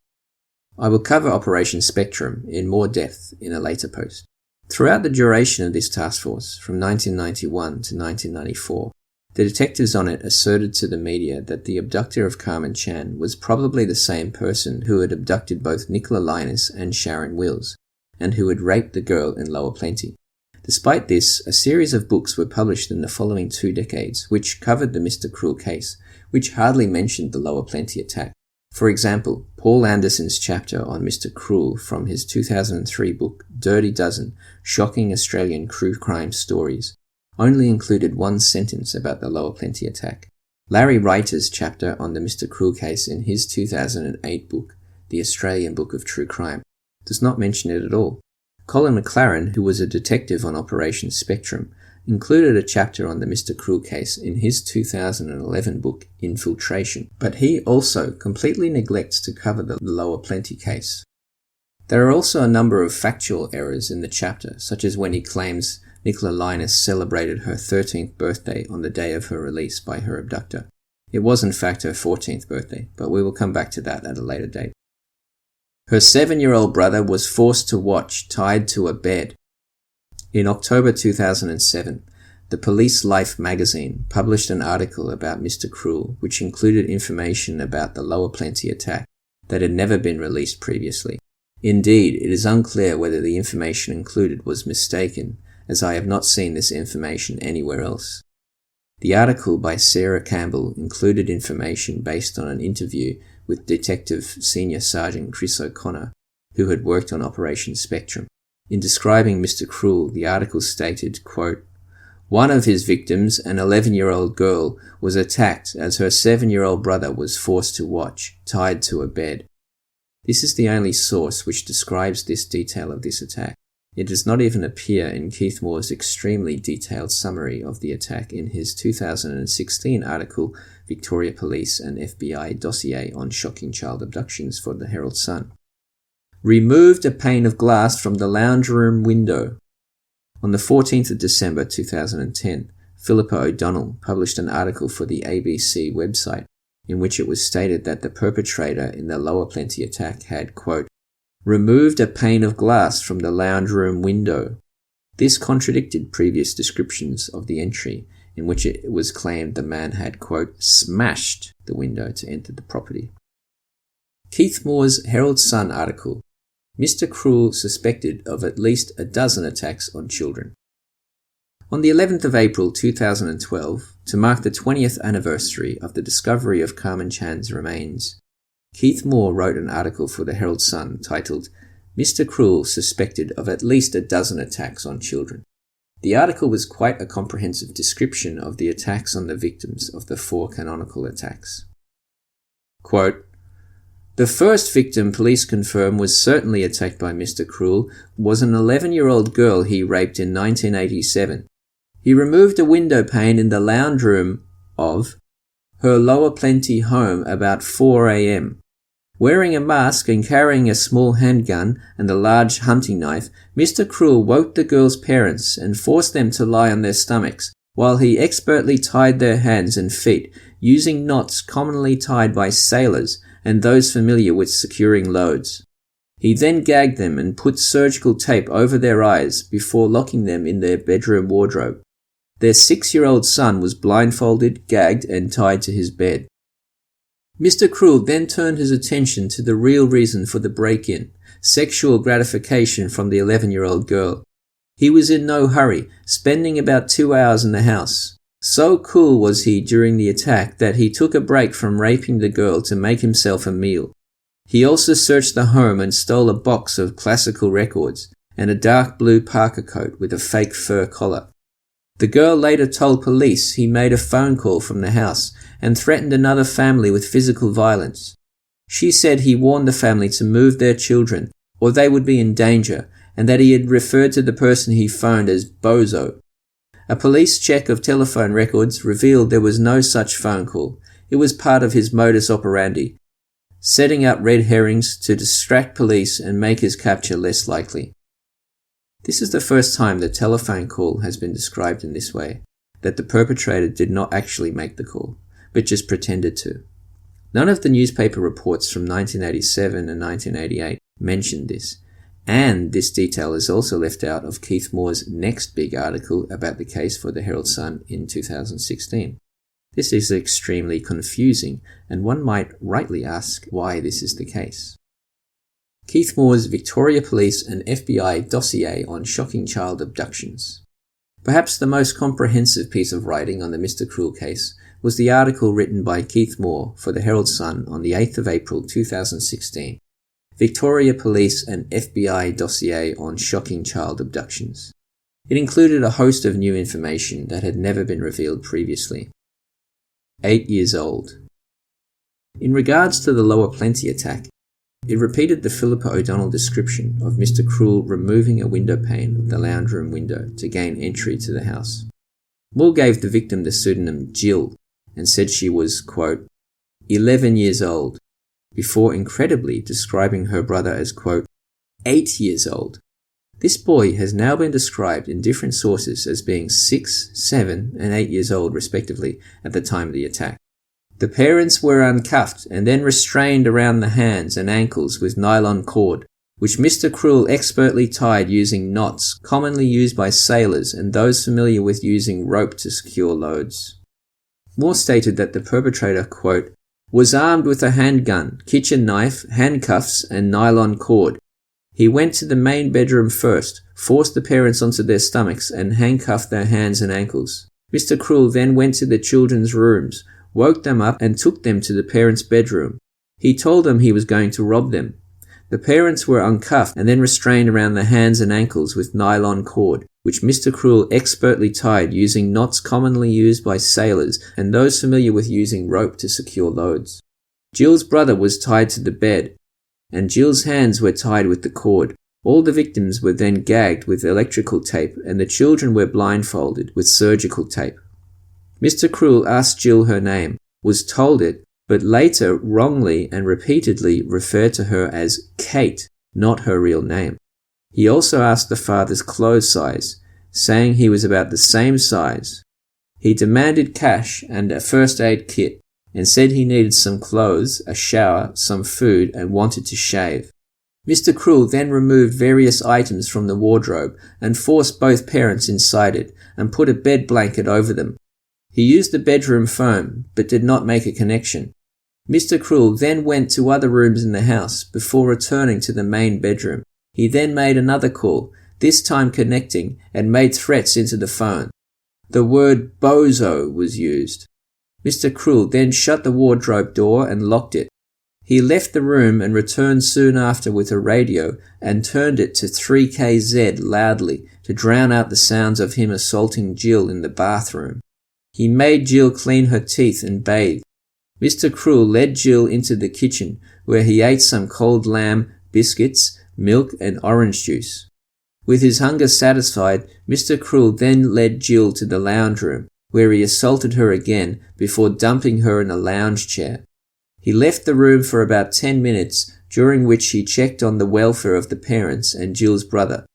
A: I will cover Operation Spectrum in more depth in a later post. Throughout the duration of this task force, from 1991 to 1994, the detectives on it asserted to the media that the abductor of Carmen Chan was probably the same person who had abducted both Nicola Linus and Sharon Wills, and who had raped the girl in Lower Plenty. Despite this, a series of books were published in the following 2 decades which covered the Mr. Cruel case, which hardly mentioned the Lower Plenty attack. For example, Paul Anderson's chapter on Mr. Cruel from his 2003 book Dirty Dozen, Shocking Australian True Crime Stories, only included 1 sentence about the Lower Plenty attack. Larry Reiter's chapter on the Mr. Cruel case in his 2008 book, The Australian Book of True Crime, does not mention it at all. Colin McLaren, who was a detective on Operation Spectrum, included a chapter on the Mr. Cruel case in his 2011 book Infiltration, but he also completely neglects to cover the Lower Plenty case. There are also a number of factual errors in the chapter, such as when he claims Nicola Linus celebrated her 13th birthday on the day of her release by her abductor. It was in fact her 14th birthday, but we will come back to that at a later date. Her 7-year-old brother was forced to watch tied to a bed. In October 2007, the Police Life magazine published an article about Mr. Cruel, which included information about the Lower Plenty attack that had never been released previously. Indeed, it is unclear whether the information included was mistaken, as I have not seen this information anywhere else. The article by Sarah Campbell included information based on an interview with Detective Senior Sergeant Chris O'Connor, who had worked on Operation Spectrum. In describing Mr. Cruel, the article stated, quote, one of his victims, an 11-year-old girl, was attacked as her 7-year-old brother was forced to watch, tied to a bed. This is the only source which describes this detail of this attack. It does not even appear in Keith Moore's extremely detailed summary of the attack in his 2016 article, Victoria Police and FBI Dossier on Shocking Child Abductions for the Herald Sun. Removed a pane of glass from the lounge room window. On the 14th of December 2010, Philippa O'Donnell published an article for the ABC website in which it was stated that the perpetrator in the Lower Plenty attack had, quote, removed a pane of glass from the lounge room window. This contradicted previous descriptions of the entry in which it was claimed the man had, quote, smashed the window to enter the property. Keith Moore's Herald Sun article, Mr. Cruel suspected of at least a dozen attacks on children. On the 11th of April 2012, to mark the 20th anniversary of the discovery of Carmen Chan's remains, Keith Moore wrote an article for the Herald Sun titled, Mr. Cruel suspected of at least a dozen attacks on children. The article was quite a comprehensive description of the attacks on the victims of the 4 canonical attacks. Quote, the first victim police confirm was certainly attacked by Mr. Cruel was an 11-year-old girl he raped in 1987. He removed a window pane in the lounge room of her Lower Plenty home about 4 a.m. Wearing a mask and carrying a small handgun and a large hunting knife, Mr. Cruel woke the girl's parents and forced them to lie on their stomachs while he expertly tied their hands and feet using knots commonly tied by sailors and those familiar with securing loads. He then gagged them and put surgical tape over their eyes before locking them in their bedroom wardrobe. Their 6-year-old son was blindfolded, gagged, and tied to his bed. Mr. Cruel then turned his attention to the real reason for the break-in, sexual gratification from the 11-year-old girl. He was in no hurry, spending about 2 hours in the house. So cool was he during the attack that he took a break from raping the girl to make himself a meal. He also searched the home and stole a box of classical records and a dark blue parka coat with a fake fur collar. The girl later told police he made a phone call from the house and threatened another family with physical violence. She said he warned the family to move their children or they would be in danger and that he had referred to the person he phoned as Bozo. A police check of telephone records revealed there was no such phone call. It was part of his modus operandi, setting up red herrings to distract police and make his capture less likely. This is the first time the telephone call has been described in this way, that the perpetrator did not actually make the call, but just pretended to. None of the newspaper reports from 1987 and 1988 mentioned this, and this detail is also left out of Keith Moore's next big article about the case for the Herald Sun in 2016. This is extremely confusing, and one might rightly ask why this is the case. Keith Moore's Victoria Police and FBI dossier on shocking child abductions. Perhaps the most comprehensive piece of writing on the Mr. Cruel case was the article written by Keith Moore for the Herald Sun on the 8th of April 2016, Victoria Police and FBI dossier on shocking child abductions. It included a host of new information that had never been revealed previously. 8 years old. In regards to the Lower Plenty attack, it repeated the Philippa O'Donnell description of Mr. Cruel removing a window pane of the lounge room window to gain entry to the house. Moore gave the victim the pseudonym Jill and said she was, quote, 11 years old, before incredibly describing her brother as, quote, 8 years old. This boy has now been described in different sources as being 6, 7, and 8 years old respectively at the time of the attack. The parents were uncuffed and then restrained around the hands and ankles with nylon cord, which Mr. Cruel expertly tied using knots commonly used by sailors and those familiar with using rope to secure loads. Moore stated that the perpetrator, quote, was armed with a handgun, kitchen knife, handcuffs, and nylon cord. He went to the main bedroom first, forced the parents onto their stomachs, and handcuffed their hands and ankles. Mr. Cruel then went to the children's rooms, woke them up, and took them to the parents' bedroom. He told them he was going to rob them. The parents were uncuffed and then restrained around the hands and ankles with nylon cord, which Mr. Cruel expertly tied using knots commonly used by sailors and those familiar with using rope to secure loads. Jill's brother was tied to the bed, and Jill's hands were tied with the cord. All the victims were then gagged with electrical tape, and the children were blindfolded with surgical tape. Mr. Cruel asked Jill her name, was told it, but later wrongly and repeatedly referred to her as Kate, not her real name. He also asked the father's clothes size, saying he was about the same size. He demanded cash and a first aid kit and said he needed some clothes, a shower, some food, and wanted to shave. Mr. Cruel then removed various items from the wardrobe and forced both parents inside it and put a bed blanket over them. He used the bedroom phone but did not make a connection. Mr. Cruel then went to other rooms in the house before returning to the main bedroom. He then made another call, this time connecting, and made threats into the phone. The word bozo was used. Mr. Cruel then shut the wardrobe door and locked it. He left the room and returned soon after with a radio and turned it to 3KZ loudly to drown out the sounds of him assaulting Jill in the bathroom. He made Jill clean her teeth and bathe. Mr. Cruel led Jill into the kitchen where he ate some cold lamb, biscuits, milk and orange juice. With his hunger satisfied, Mr. Cruel then led Jill to the lounge room where he assaulted her again before dumping her in a lounge chair. He left the room for about 10 minutes, during which he checked on the welfare of the parents and Jill's brother.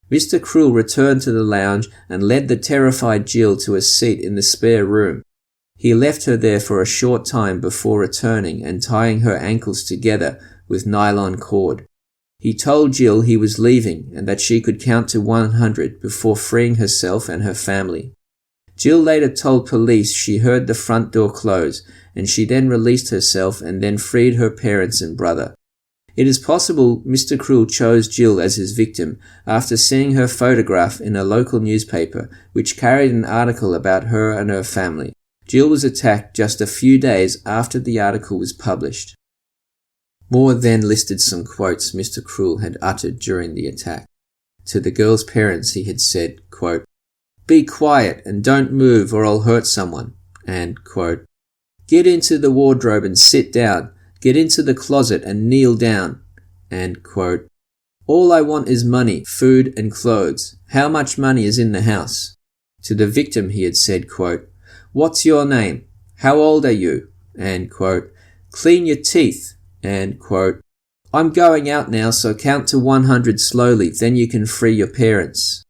A: Mr. Cruel returned to the lounge and led the terrified Jill to a seat in the spare room. He left her there for a short time before returning and tying her ankles together with nylon cord. He told Jill he was leaving and that she could count to 100 before freeing herself and her family. Jill later told police she heard the front door close, and she then released herself and then freed her parents and brother. It is possible Mr. Cruel chose Jill as his victim after seeing her photograph in a local newspaper which carried an article about her and her family. Jill was attacked just a few days after the article was published. Moore then listed some quotes Mr. Cruel had uttered during the attack. To the girl's parents he had said, quote, "Be quiet and don't move or I'll hurt someone," and, quote, "Get into the wardrobe and sit down. Get into the closet and kneel down," and, quote, "All I want is money, food and clothes. How much money is in the house?" To the victim he had said, quote, "What's your name? How old are you?" and, quote, "Clean your teeth," and, quote, "I'm going out now, so count to 100 slowly, then you can free your parents."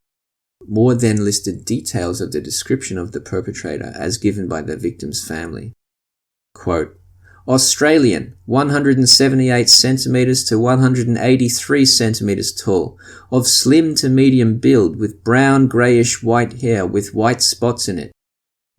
A: Moore then listed details of the description of the perpetrator as given by the victim's family. Quote, "Australian, 178 centimeters to 183 centimeters tall, of slim to medium build with brown greyish white hair with white spots in it."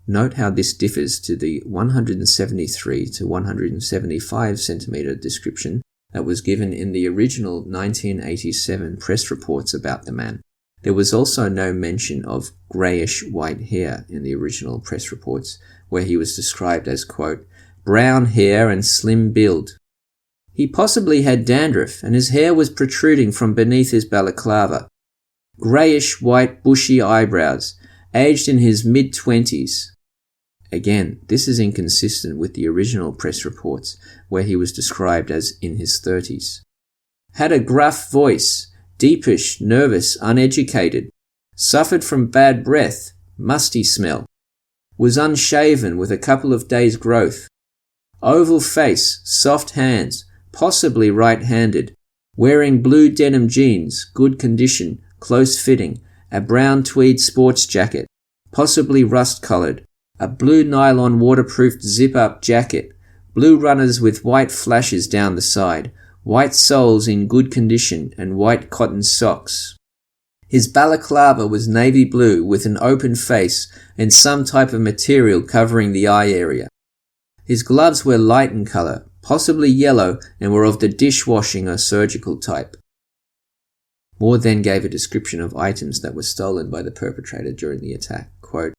A: Note how this differs to the 173 to 175 centimeter description that was given in the original 1987 press reports about the man. There was also no mention of greyish white hair in the original press reports, where he was described as, quote, "brown hair and slim build." He possibly had dandruff and his hair was protruding from beneath his balaclava. Greyish white bushy eyebrows, aged in his mid-20s. Again, this is inconsistent with the original press reports, where he was described as in his 30s. Had a gruff voice, deepish, nervous, uneducated, suffered from bad breath, musty smell, was unshaven with a couple of days' growth, oval face, soft hands, possibly right-handed, wearing blue denim jeans, good condition, close fitting, a brown tweed sports jacket, possibly rust-coloured, a blue nylon waterproof zip-up jacket, blue runners with white flashes down the side, white soles in good condition and white cotton socks. His balaclava was navy blue with an open face and some type of material covering the eye area. His gloves were light in colour, possibly yellow, and were of the dishwashing or surgical type. Moore then gave a description of items that were stolen by the perpetrator during the attack. Quote,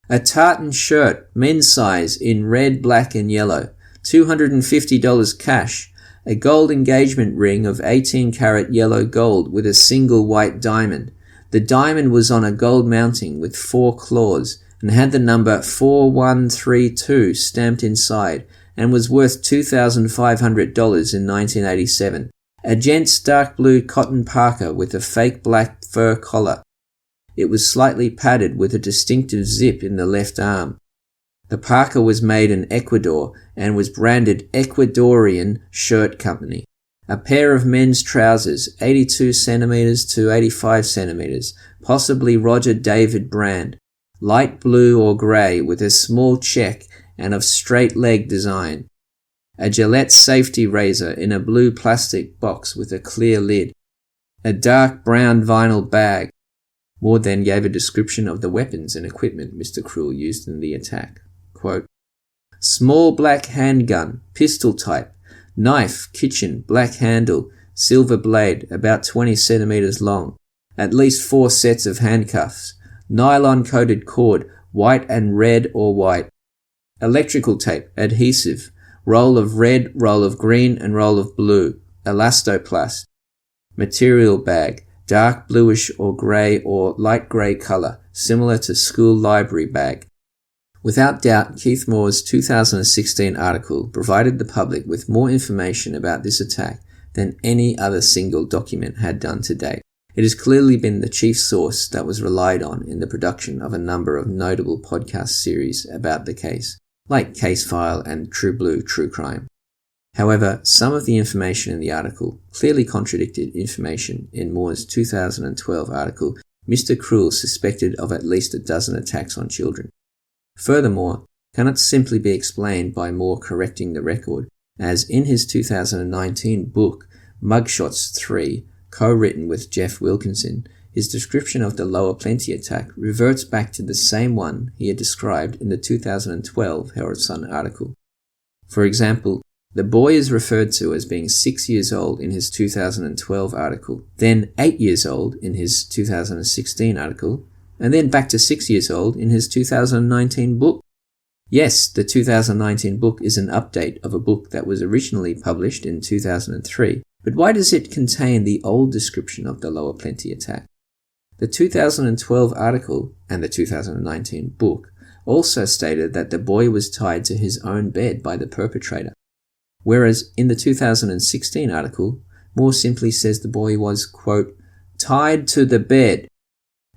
A: "A tartan shirt, men's size, in red, black and yellow, $250 cash, a gold engagement ring of 18-karat yellow gold with a single white diamond. The diamond was on a gold mounting with 4 claws and had the number 4132 stamped inside and was worth $2,500 in 1987. A gent's dark blue cotton parka with a fake black fur collar. It was slightly padded with a distinctive zip in the left arm. The parka was made in Ecuador and was branded Ecuadorian Shirt Company. A pair of men's trousers, 82 centimeters to 85 centimeters, possibly Roger David brand, light blue or grey with a small check and of straight leg design. A Gillette safety razor in a blue plastic box with a clear lid. A dark brown vinyl bag. Moore then gave a description of the weapons and equipment Mr. Cruel used in the attack. Quote, small black handgun, pistol type, knife, kitchen, black handle, silver blade, about 20 centimeters long, at least 4 sets of handcuffs, nylon-coated cord, white and red or white, electrical tape, adhesive, roll of red, roll of green and roll of blue, elastoplast, material bag, dark bluish or grey or light grey colour, similar to school library bag. Without doubt, Keith Moore's 2016 article provided the public with more information about this attack than any other single document had done to date. It has clearly been the chief source that was relied on in the production of a number of notable podcast series about the case, like Case File and True Blue True Crime. However, some of the information in the article clearly contradicted information in Moore's 2012 article, Mr. Cruel suspected of at least a dozen attacks on children. Furthermore, cannot simply be explained by Moore correcting the record, as in his 2019 book, Mugshots 3, co-written with Jeff Wilkinson, his description of the Lower Plenty attack reverts back to the same one he had described in the 2012 Herald Sun article. For example, the boy is referred to as being 6 years old in his 2012 article, then 8 years old in his 2016 article, and then back to 6 years old in his 2019 book. Yes, the 2019 book is an update of a book that was originally published in 2003, but why does it contain the old description of the Lower Plenty attack? The 2012 article and the 2019 book also stated that the boy was tied to his own bed by the perpetrator, whereas in the 2016 article, Moore simply says the boy was, quote, tied to the bed.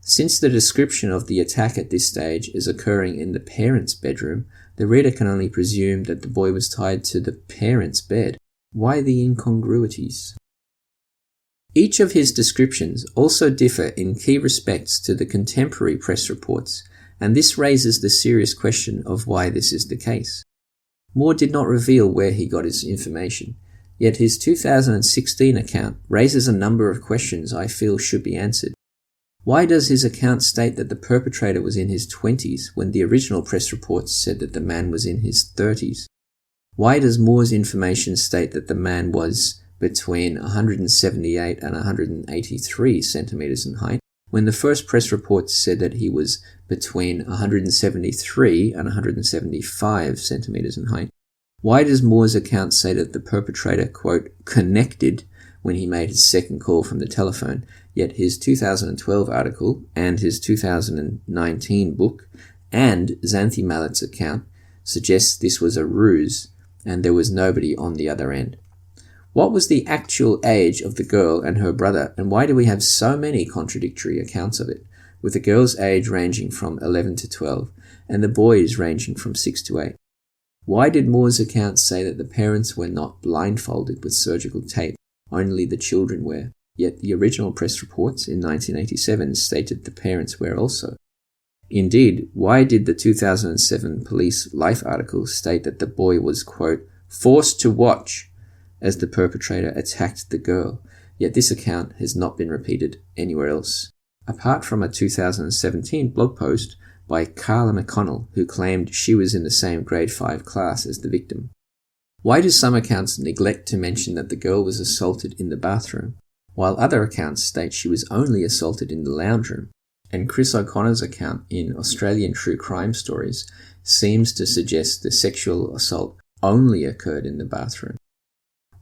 A: Since the description of the attack at this stage is occurring in the parents' bedroom, the reader can only presume that the boy was tied to the parents' bed. Why the incongruities? Each of his descriptions also differ in key respects to the contemporary press reports, and this raises the serious question of why this is the case. Moore did not reveal where he got his information, yet his 2016 account raises a number of questions I feel should be answered. Why does his account state that the perpetrator was in his 20s when the original press reports said that the man was in his 30s? Why does Moore's information state that the man was between 178 and 183 centimeters in height, when the first press reports said that he was between 173 and 175 centimeters in height? Why does Moore's account say that the perpetrator, quote, connected when he made his second call from the telephone, yet his 2012 article and his 2019 book and Xanthi Mallett's account suggests this was a ruse and there was nobody on the other end? What was the actual age of the girl and her brother, and why do we have so many contradictory accounts of it, with the girl's age ranging from 11 to 12 and the boy's ranging from 6 to 8? Why did Moore's account say that the parents were not blindfolded with surgical tape, only the children were, yet the original press reports in 1987 stated the parents were also? Indeed, why did the 2007 Police Life article state that the boy was, quote, forced to watch as the perpetrator attacked the girl, yet this account has not been repeated anywhere else, apart from a 2017 blog post by Carla McConnell, who claimed she was in the same grade 5 class as the victim? Why do some accounts neglect to mention that the girl was assaulted in the bathroom, while other accounts state she was only assaulted in the lounge room? And Chris O'Connor's account in Australian True Crime Stories seems to suggest the sexual assault only occurred in the bathroom.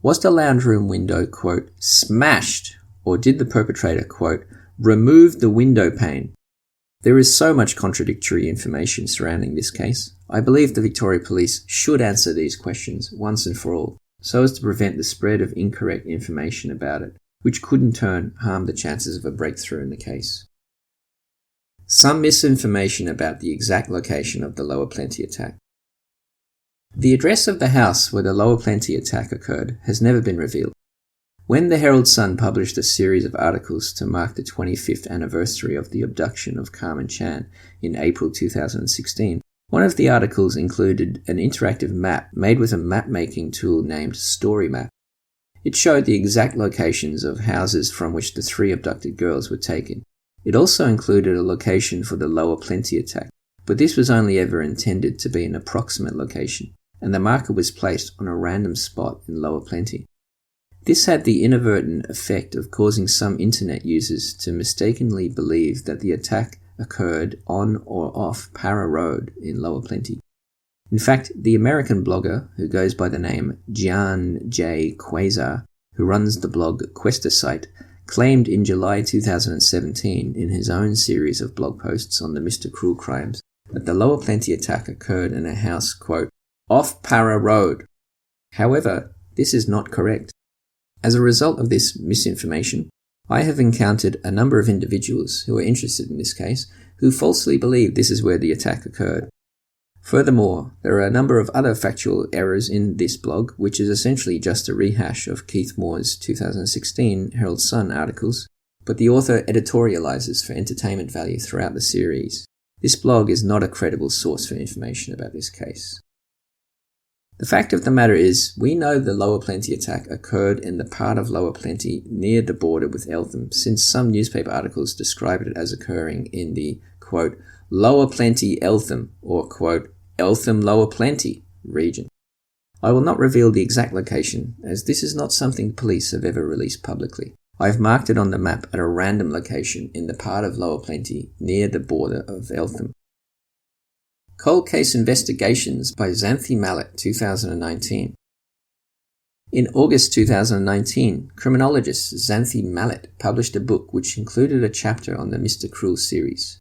A: Was the lounge room window, quote, smashed, or did the perpetrator, quote, remove the window pane? There is so much contradictory information surrounding this case. I believe the Victoria Police should answer these questions once and for all, so as to prevent the spread of incorrect information about it, which could in turn harm the chances of a breakthrough in the case. Some misinformation about the exact location of the Lower Plenty attack. The address of the house where the Lower Plenty attack occurred has never been revealed. When the Herald Sun published a series of articles to mark the 25th anniversary of the abduction of Carmen Chan in April 2016, one of the articles included an interactive map made with a map-making tool named StoryMap. It showed the exact locations of houses from which the 3 abducted girls were taken. It also included a location for the Lower Plenty attack, but this was only ever intended to be an approximate location, and the marker was placed on a random spot in Lower Plenty. This had the inadvertent effect of causing some internet users to mistakenly believe that the attack occurred on or off Para Road in Lower Plenty. In fact, the American blogger, who goes by the name Gian J. Quasar, who runs the blog Questosite, claimed in July 2017 in his own series of blog posts on the Mr. Cruel crimes that the Lower Plenty attack occurred in a house, quote, off Para Road. However, this is not correct. As a result of this misinformation, I have encountered a number of individuals who are interested in this case who falsely believe this is where the attack occurred. Furthermore, there are a number of other factual errors in this blog, which is essentially just a rehash of Keith Moore's 2016 Herald Sun articles, but the author editorializes for entertainment value throughout the series. This blog is not a credible source for information about this case. The fact of the matter is, we know the Lower Plenty attack occurred in the part of Lower Plenty near the border with Eltham, since some newspaper articles described it as occurring in the, quote, Lower Plenty Eltham, or, quote, Eltham Lower Plenty region. I will not reveal the exact location, as this is not something police have ever released publicly. I have marked it on the map at a random location in the part of Lower Plenty near the border of Eltham. Cold Case Investigations by Xanthi Mallet, 2019. In August 2019, criminologist Xanthi Mallet published a book which included a chapter on the Mr. Cruel series.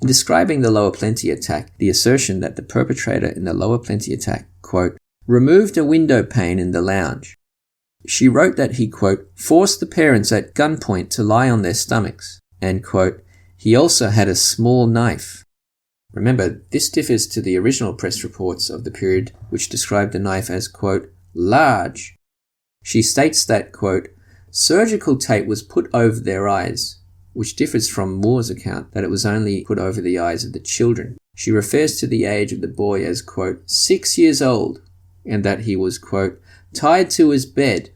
A: In describing the Lower Plenty attack, the assertion that the perpetrator in the Lower Plenty attack, quote, removed a window pane in the lounge. She wrote that he, quote, forced the parents at gunpoint to lie on their stomachs, and, quote, he also had a small knife. Remember, this differs to the original press reports of the period which described the knife as, quote, large. She states that, quote, surgical tape was put over their eyes, which differs from Moore's account that it was only put over the eyes of the children. She refers to the age of the boy as, quote, 6 years old, and that he was, quote, tied to his bed.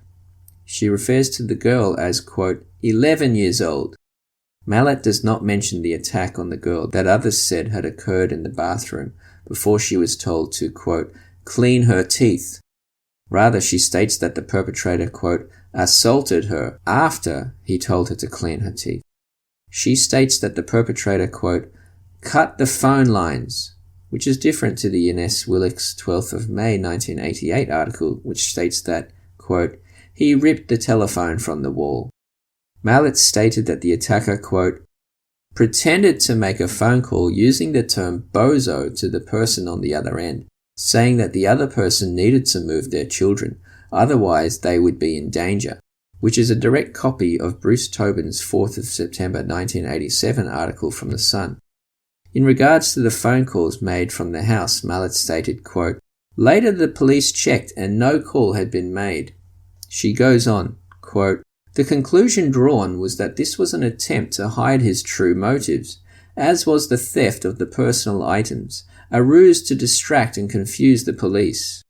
A: She refers to the girl as, quote, 11 years old. Mallet does not mention the attack on the girl that others said had occurred in the bathroom before she was told to, quote, clean her teeth. Rather, she states that the perpetrator, quote, assaulted her after he told her to clean her teeth. She states that the perpetrator, quote, cut the phone lines, which is different to the Ines Willick's 12th of May 1988 article, which states that, quote, he ripped the telephone from the wall. Mallet stated that the attacker, quote, pretended to make a phone call using the term bozo to the person on the other end, saying that the other person needed to move their children, otherwise they would be in danger, which is a direct copy of Bruce Tobin's 4th of September 1987 article from The Sun. In regards to the phone calls made from the house, Mallet stated, quote, later the police checked and no call had been made. She goes on, quote, the conclusion drawn was that this was an attempt to hide his true motives, as was the theft of the personal items, a ruse to distract and confuse the police.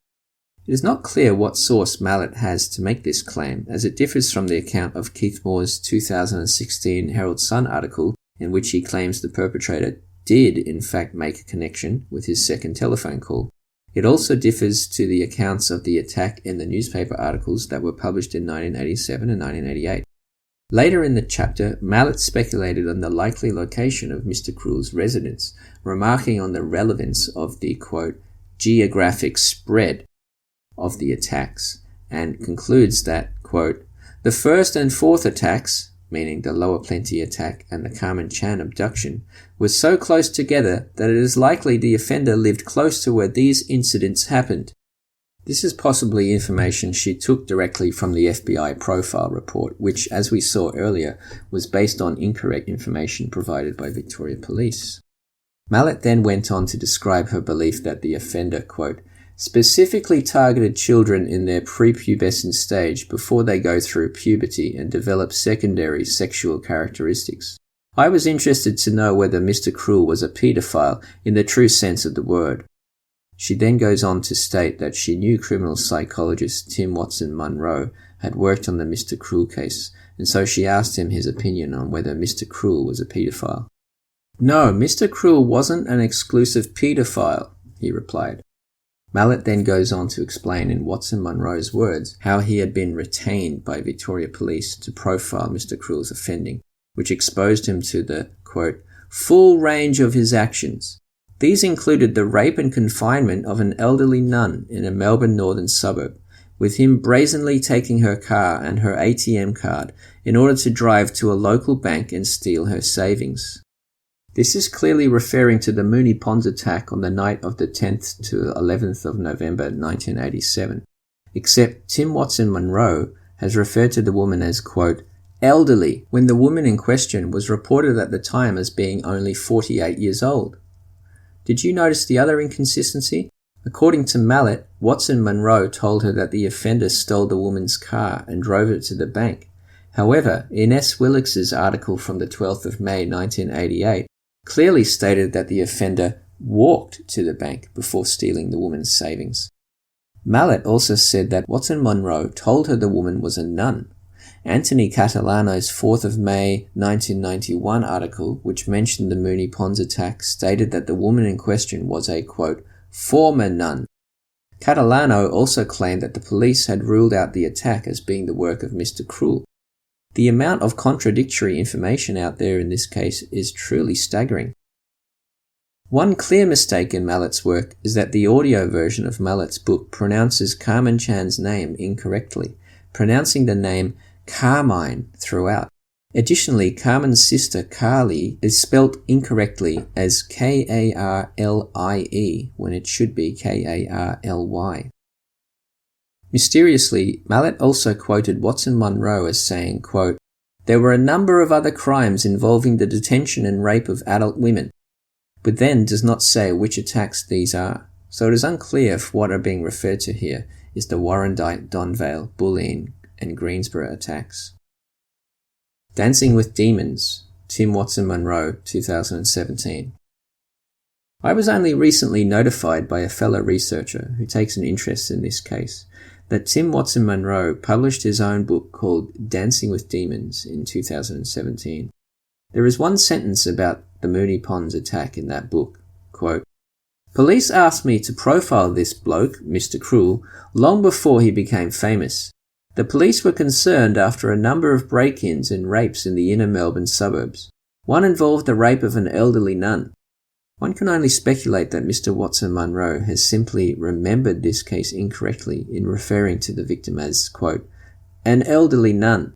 A: It is not clear what source Mallet has to make this claim, as it differs from the account of Keith Moore's 2016 Herald Sun article, in which he claims the perpetrator did in fact make a connection with his second telephone call. It also differs to the accounts of the attack in the newspaper articles that were published in 1987 and 1988. Later in the chapter, Mallet speculated on the likely location of Mr. Cruel's residence, remarking on the relevance of the, quote, geographic spread of the attacks, and concludes that, quote, the first and fourth attacks, meaning the Lower Plenty attack and the Carmen Chan abduction, were so close together that it is likely the offender lived close to where these incidents happened. This is possibly information she took directly from the FBI profile report, which, as we saw earlier, was based on incorrect information provided by Victoria Police. Mallet then went on to describe her belief that the offender, quote, specifically targeted children in their prepubescent stage before they go through puberty and develop secondary sexual characteristics. I was interested to know whether Mr. Cruel was a paedophile in the true sense of the word. She then goes on to state that she knew criminal psychologist Tim Watson Munro had worked on the Mr. Cruel case, and so she asked him his opinion on whether Mr. Cruel was a paedophile. "No, Mr. Cruel wasn't an exclusive paedophile," he replied. Mallet then goes on to explain in Watson Munro's words how he had been retained by Victoria Police to profile Mr. Cruel's offending, which exposed him to the, quote, full range of his actions. These included the rape and confinement of an elderly nun in a Melbourne northern suburb, with him brazenly taking her car and her ATM card in order to drive to a local bank and steal her savings. This is clearly referring to the Moonee Ponds attack on the night of the 10th to 11th of November 1987, except Tim Watson Munro has referred to the woman as, quote, elderly, when the woman in question was reported at the time as being only 48 years old. Did you notice the other inconsistency? According to Mallet, Watson Munro told her that the offender stole the woman's car and drove it to the bank. However, in S. Willix's article from the 12th of May 1988, clearly stated that the offender walked to the bank before stealing the woman's savings. Mallet also said that Watson Munro told her the woman was a nun. Anthony Catalano's 4th of May 1991 article, which mentioned the Moonee Ponds attack, stated that the woman in question was a, quote, former nun. Catalano also claimed that the police had ruled out the attack as being the work of Mr. Cruel. The amount of contradictory information out there in this case is truly staggering. One clear mistake in Mallet's work is that the audio version of Mallet's book pronounces Carmen Chan's name incorrectly, pronouncing the name Carmine throughout. Additionally, Carmen's sister Carly is spelt incorrectly as Karlie when it should be Karly. Mysteriously, Mallet also quoted Watson Munro as saying, quote, there were a number of other crimes involving the detention and rape of adult women, but then does not say which attacks these are, so it is unclear if what are being referred to here is the Warrandyte, Donvale, Bulleen, and Greensboro attacks. Dancing with Demons, Tim Watson Munro, 2017. I was only recently notified by a fellow researcher who takes an interest in this case that Tim Watson Munro published his own book called Dancing with Demons in 2017. There is one sentence about the Moonee Ponds attack in that book, quote, police asked me to profile this bloke, Mr. Cruel, long before he became famous. The police were concerned after a number of break-ins and rapes in the inner Melbourne suburbs. One involved the rape of an elderly nun. One can only speculate that Mr. Watson Munro has simply remembered this case incorrectly in referring to the victim as, quote, an elderly nun.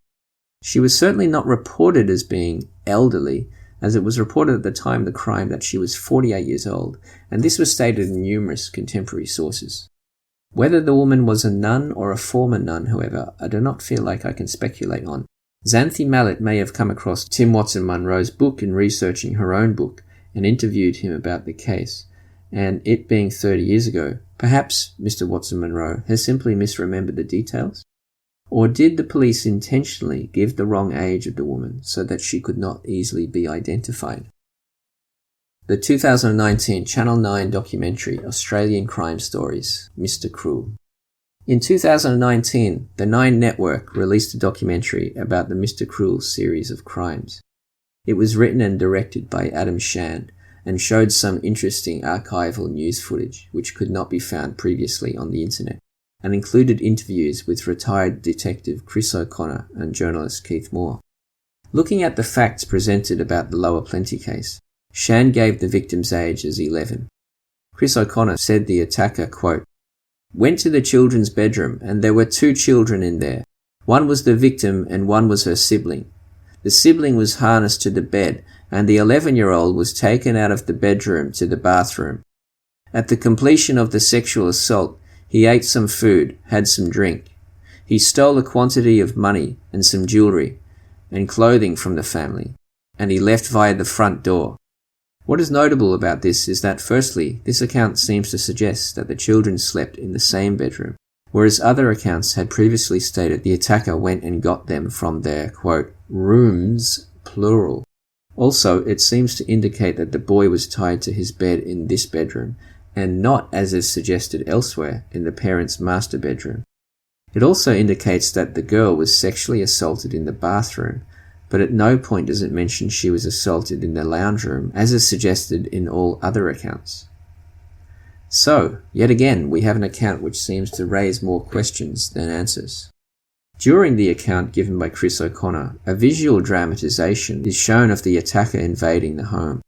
A: She was certainly not reported as being elderly, as it was reported at the time of the crime that she was 48 years old, and this was stated in numerous contemporary sources. Whether the woman was a nun or a former nun, however, I do not feel like I can speculate on. Xanthi Mallet may have come across Tim Watson Munro's book in researching her own book and interviewed him about the case, and it being 30 years ago, perhaps Mr. Watson Munro has simply misremembered the details? Or did the police intentionally give the wrong age of the woman so that she could not easily be identified? The 2019 Channel 9 documentary Australian Crime Stories, Mr. Cruel. In 2019, the Nine Network released a documentary about the Mr. Cruel series of crimes. It was written and directed by Adam Shand and showed some interesting archival news footage which could not be found previously on the internet, and included interviews with retired detective Chris O'Connor and journalist Keith Moore. Looking at the facts presented about the Lower Plenty case, Shand gave the victim's age as 11. Chris O'Connor said the attacker, quote, went to the children's bedroom and there were 2 children in there. One was the victim and one was her sibling. The sibling was harnessed to the bed and the 11-year-old was taken out of the bedroom to the bathroom. At the completion of the sexual assault, he ate some food, had some drink. He stole a quantity of money and some jewelry and clothing from the family, and he left via the front door. What is notable about this is that firstly, this account seems to suggest that the children slept in the same bedroom, whereas other accounts had previously stated the attacker went and got them from their, quote, rooms, plural. Also, it seems to indicate that the boy was tied to his bed in this bedroom, and not, as is suggested elsewhere, in the parents' master bedroom. It also indicates that the girl was sexually assaulted in the bathroom, but at no point does it mention she was assaulted in the lounge room, as is suggested in all other accounts. So, yet again, we have an account which seems to raise more questions than answers. During the account given by Chris O'Connor, a visual dramatization is shown of the attacker invading the home.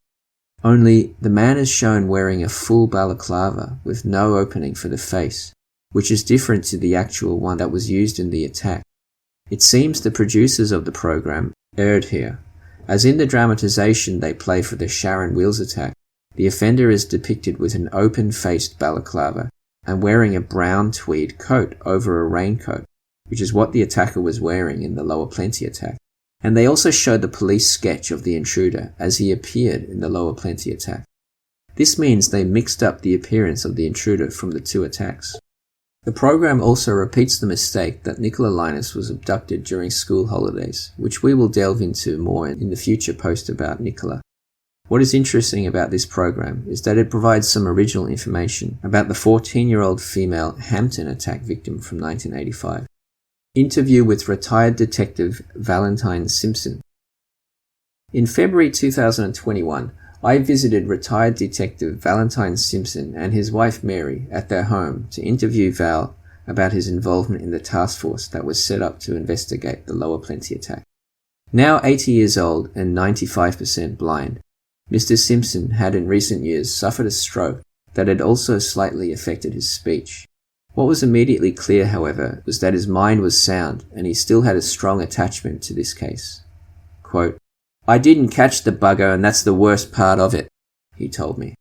A: Only, the man is shown wearing a full balaclava with no opening for the face, which is different to the actual one that was used in the attack. It seems the producers of the program erred here, as in the dramatization they play for the Sharon Wills attack, the offender is depicted with an open-faced balaclava and wearing a brown tweed coat over a raincoat, which is what the attacker was wearing in the Lower Plenty attack. And they also show the police sketch of the intruder as he appeared in the Lower Plenty attack. This means they mixed up the appearance of the intruder from the two attacks. The program also repeats the mistake that Nicola Linus was abducted during school holidays, which we will delve into more in the future post about Nicola. What is interesting about this program is that it provides some original information about the 14-year-old female Hampton attack victim from 1985. Interview with retired detective Valentine Simpson. In February 2021, I visited retired detective Valentine Simpson and his wife Mary at their home to interview Val about his involvement in the task force that was set up to investigate the Lower Plenty attack. Now 80 years old and 95% blind, Mr. Simpson had in recent years suffered a stroke that had also slightly affected his speech. What was immediately clear, however, was that his mind was sound and he still had a strong attachment to this case. Quote, "I didn't catch the bugger and that's the worst part of it," he told me.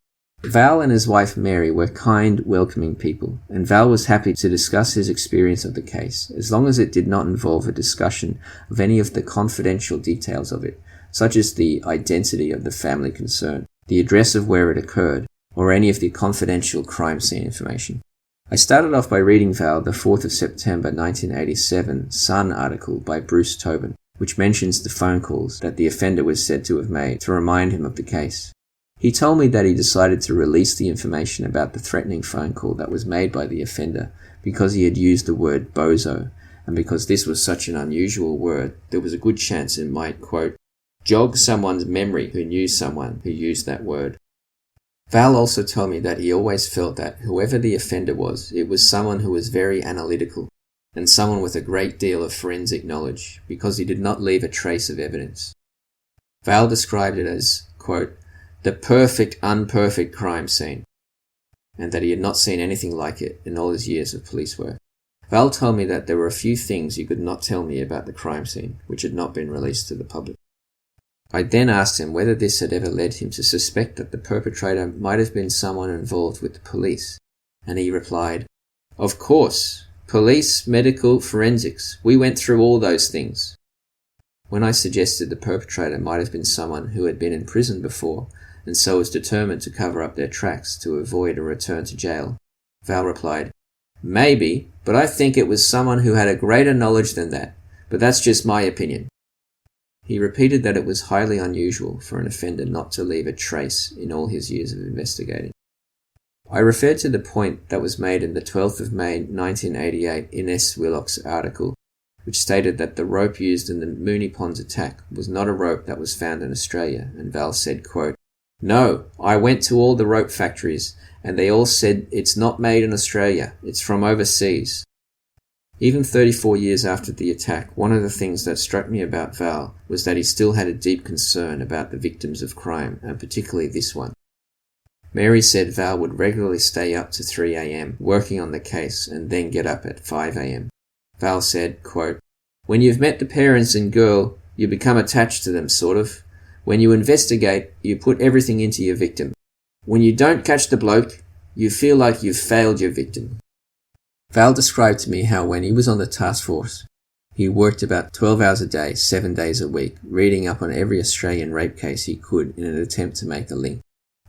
A: Val and his wife Mary were kind, welcoming people, and Val was happy to discuss his experience of the case, as long as it did not involve a discussion of any of the confidential details of it, such as the identity of the family concerned, the address of where it occurred, or any of the confidential crime scene information. I started off by reading Val the 4th of September 1987 Sun article by Bruce Tobin, which mentions the phone calls that the offender was said to have made to remind him of the case. He told me that he decided to release the information about the threatening phone call that was made by the offender because he had used the word bozo, and because this was such an unusual word, there was a good chance it might, quote, jog someone's memory who knew someone who used that word. Val also told me that he always felt that whoever the offender was, it was someone who was very analytical and someone with a great deal of forensic knowledge because he did not leave a trace of evidence. Val described it as, quote, the perfect unperfect crime scene, and that he had not seen anything like it in all his years of police work. Val told me that there were a few things he could not tell me about the crime scene which had not been released to the public. I then asked him whether this had ever led him to suspect that the perpetrator might have been someone involved with the police, and he replied, "Of course, police, medical, forensics, we went through all those things." When I suggested the perpetrator might have been someone who had been in prison before, and so was determined to cover up their tracks to avoid a return to jail, Val replied, "Maybe, but I think it was someone who had a greater knowledge than that, but that's just my opinion." He repeated that it was highly unusual for an offender not to leave a trace in all his years of investigating. I referred to the point that was made in the 12th of May 1988 Ines Willock's article, which stated that the rope used in the Moonee Ponds attack was not a rope that was found in Australia, and Val said, quote, "No, I went to all the rope factories, and they all said it's not made in Australia, it's from overseas." Even 34 years after the attack, one of the things that struck me about Val was that he still had a deep concern about the victims of crime, and particularly this one. Mary said Val would regularly stay up to 3 a.m. working on the case and then get up at 5 a.m. Val said, quote, "When you've met the parents and girl, you become attached to them, sort of. When you investigate, you put everything into your victim. When you don't catch the bloke, you feel like you've failed your victim." Val described to me how when he was on the task force, he worked about 12 hours a day, 7 days a week, reading up on every Australian rape case he could in an attempt to make a link.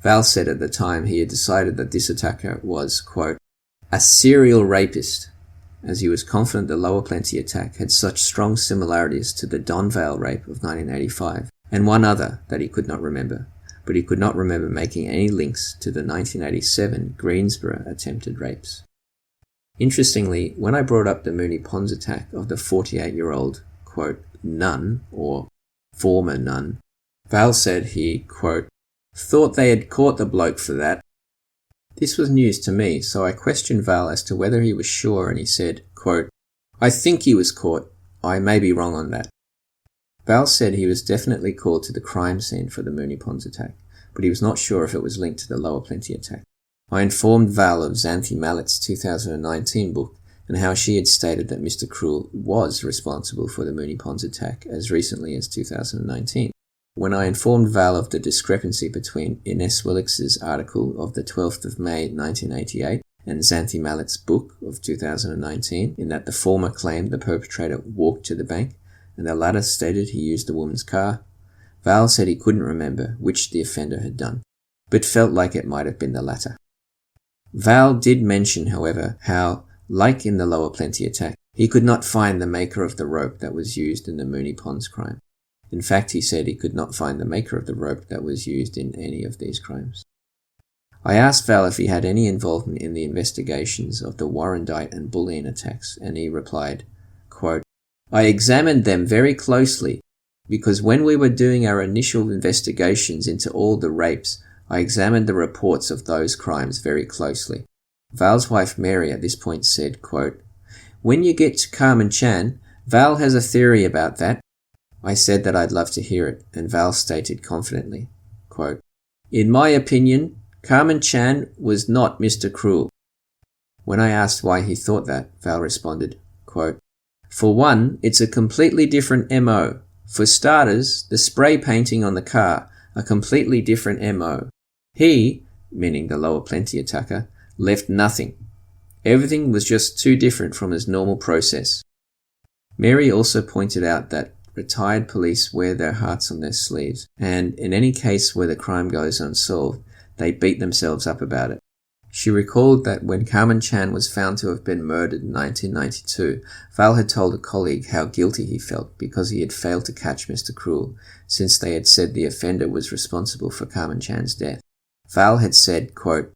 A: Val said at the time he had decided that this attacker was, quote, a serial rapist, as he was confident the Lower Plenty attack had such strong similarities to the Donvale rape of 1985, and one other that he could not remember, but he could not remember making any links to the 1987 Greensboro attempted rapes. Interestingly, when I brought up the Moonee Ponds attack of the 48-year-old, quote, nun, or former nun, Val said he, quote, thought they had caught the bloke for that. This was news to me, so I questioned Val as to whether he was sure, and he said, quote, I think he was caught. I may be wrong on that. Val said he was definitely called to the crime scene for the Moonee Ponds attack, but he was not sure if it was linked to the Lower Plenty attack. I informed Val of Xanthi Mallett's 2019 book and how she had stated that Mr. Cruel was responsible for the Moonee Ponds attack as recently as 2019. When I informed Val of the discrepancy between Ines Willix's article of the 12th of May 1988 and Xanthi Mallett's book of 2019, in that the former claimed the perpetrator walked to the bank and the latter stated he used the woman's car, Val said he couldn't remember which the offender had done, but felt like it might have been the latter. Val did mention, however, how, like in the Lower Plenty attack, he could not find the maker of the rope that was used in the Moonee Ponds crime. In fact, he said he could not find the maker of the rope that was used in any of these crimes. I asked Val if he had any involvement in the investigations of the Warrandyte and Bulleen attacks, and he replied, quote, I examined them very closely because when we were doing our initial investigations into all the rapes, I examined the reports of those crimes very closely. Val's wife Mary at this point said, quote, when you get to Carmen Chan, Val has a theory about that. I said that I'd love to hear it, and Val stated confidently, quote, in my opinion, Carmen Chan was not Mr. Cruel. When I asked why he thought that, Val responded, quote, for one, it's a completely different MO. For starters, the spray painting on the car, a completely different MO. He, meaning the Lower Plenty attacker, left nothing. Everything was just too different from his normal process. Mary also pointed out that retired police wear their hearts on their sleeves, and in any case where the crime goes unsolved, they beat themselves up about it. She recalled that when Carmen Chan was found to have been murdered in 1992, Val had told a colleague how guilty he felt because he had failed to catch Mr. Cruel, since they had said the offender was responsible for Carmen Chan's death. Val had said, quote,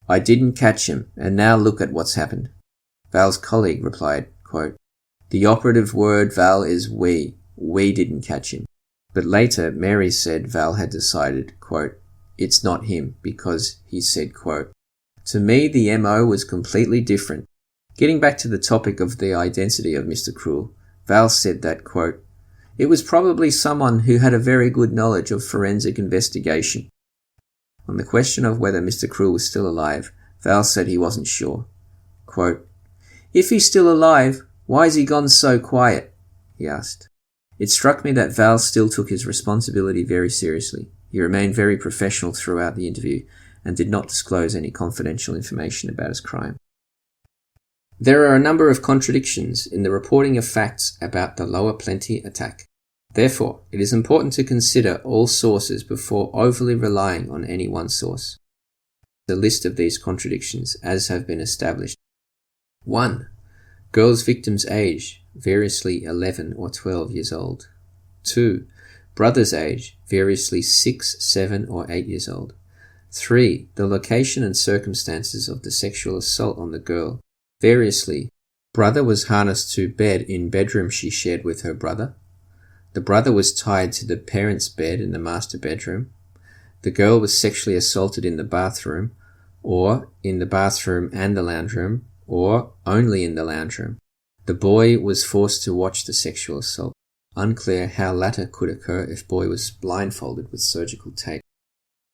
A: I didn't catch him, and now look at what's happened. Val's colleague replied, quote, the operative word, Val, is we. We didn't catch him. But later, Mary said Val had decided, quote, it's not him, because he said, quote, to me, the MO was completely different. Getting back to the topic of the identity of Mr. Cruel, Val said that, quote, it was probably someone who had a very good knowledge of forensic investigation. On the question of whether Mr. Cruel was still alive, Val said he wasn't sure. Quote, if he's still alive, why has he gone so quiet? He asked. It struck me that Val still took his responsibility very seriously. He remained very professional throughout the interview and did not disclose any confidential information about his crime. There are a number of contradictions in the reporting of facts about the Lower Plenty attack. Therefore, it is important to consider all sources before overly relying on any one source. The list of these contradictions as have been established. 1. Girl's victim's age, variously 11 or 12 years old. 2. Brother's age, variously 6, 7 or 8 years old. 3. The location and circumstances of the sexual assault on the girl, variously. Brother was harnessed to bed in bedroom she shared with her brother. The brother was tied to the parents' bed in the master bedroom. The girl was sexually assaulted in the bathroom, or in the bathroom and the lounge room, or only in the lounge room. The boy was forced to watch the sexual assault. Unclear how latter could occur if boy was blindfolded with surgical tape.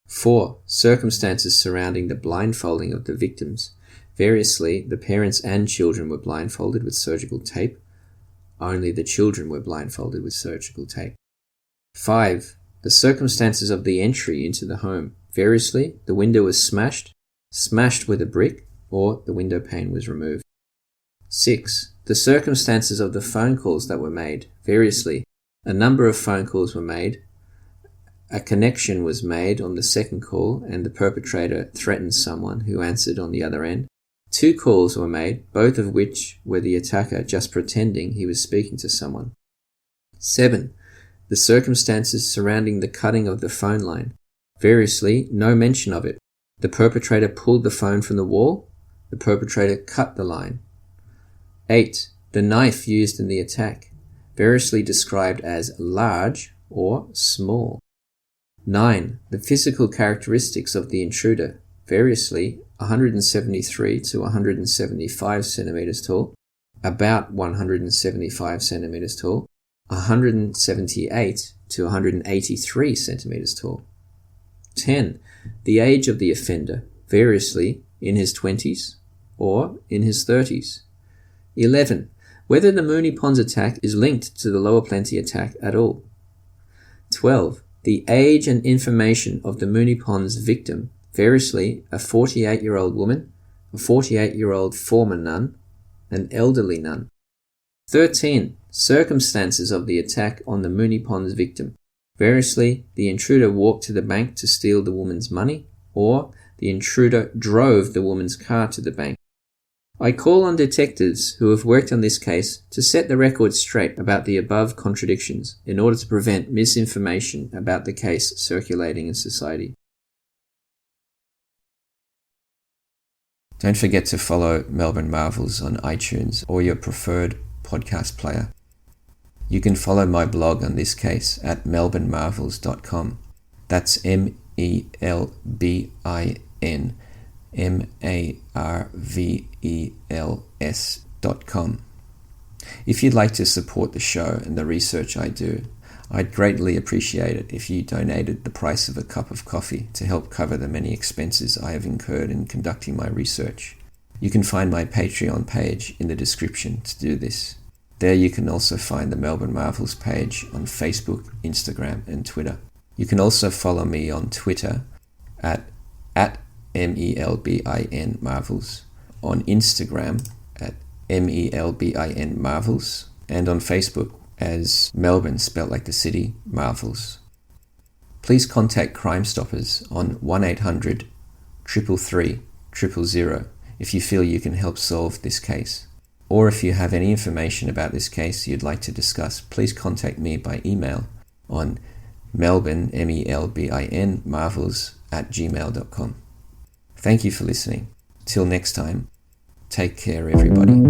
A: 4. Circumstances surrounding the blindfolding of the victims. Variously, the parents and children were blindfolded with surgical tape. Only the children were blindfolded with surgical tape. 5. The circumstances of the entry into the home. Variously, the window was smashed with a brick, or the window pane was removed. 6. The circumstances of the phone calls that were made. Variously, a number of phone calls were made. A connection was made on the second call and the perpetrator threatened someone who answered on the other end. 2 calls were made, both of which were the attacker just pretending he was speaking to someone. 7. The circumstances surrounding the cutting of the phone line. Variously, no mention of it. The perpetrator pulled the phone from the wall. The perpetrator cut the line. 8. The knife used in the attack. Variously described as large or small. 9. The physical characteristics of the intruder. Variously 173 to 175 centimeters tall, about 175 centimeters tall, 178 to 183 centimeters tall. 10. The age of the offender. Variously in his 20s or in his 30s. 11. Whether the Moonee Ponds attack is linked to the Lower Plenty attack at all. 12. The age and information of the Moonee Ponds victim. Variously a 48-year-old woman, a 48-year-old former nun, an elderly nun. 13. Circumstances of the attack on the Moonee Ponds victim. Variously, the intruder walked to the bank to steal the woman's money, or the intruder drove the woman's car to the bank. I call on detectives who have worked on this case to set the record straight about the above contradictions in order to prevent misinformation about the case circulating in society. Don't forget to follow Melbourne Marvels on iTunes or your preferred podcast player. You can follow my blog on this case at melbournemarvels.com. That's melbournemarvels.com. If you'd like to support the show and the research I do, I'd greatly appreciate it if you donated the price of a cup of coffee to help cover the many expenses I have incurred in conducting my research. You can find my Patreon page in the description to do this. There you can also find the Melbourne Marvels page on Facebook, Instagram and Twitter. You can also follow me on Twitter at MELBIN Marvels, on Instagram at MELBIN Marvels, and on Facebook as Melbourne, spelt like the city, Marvels. Please contact Crime Stoppers on 1800 333 000 if you feel you can help solve this case. Or if you have any information about this case you'd like to discuss, please contact me by email on Melbourne, MELBIN Marvels @gmail.com. Thank you for listening. Till next time, take care everybody.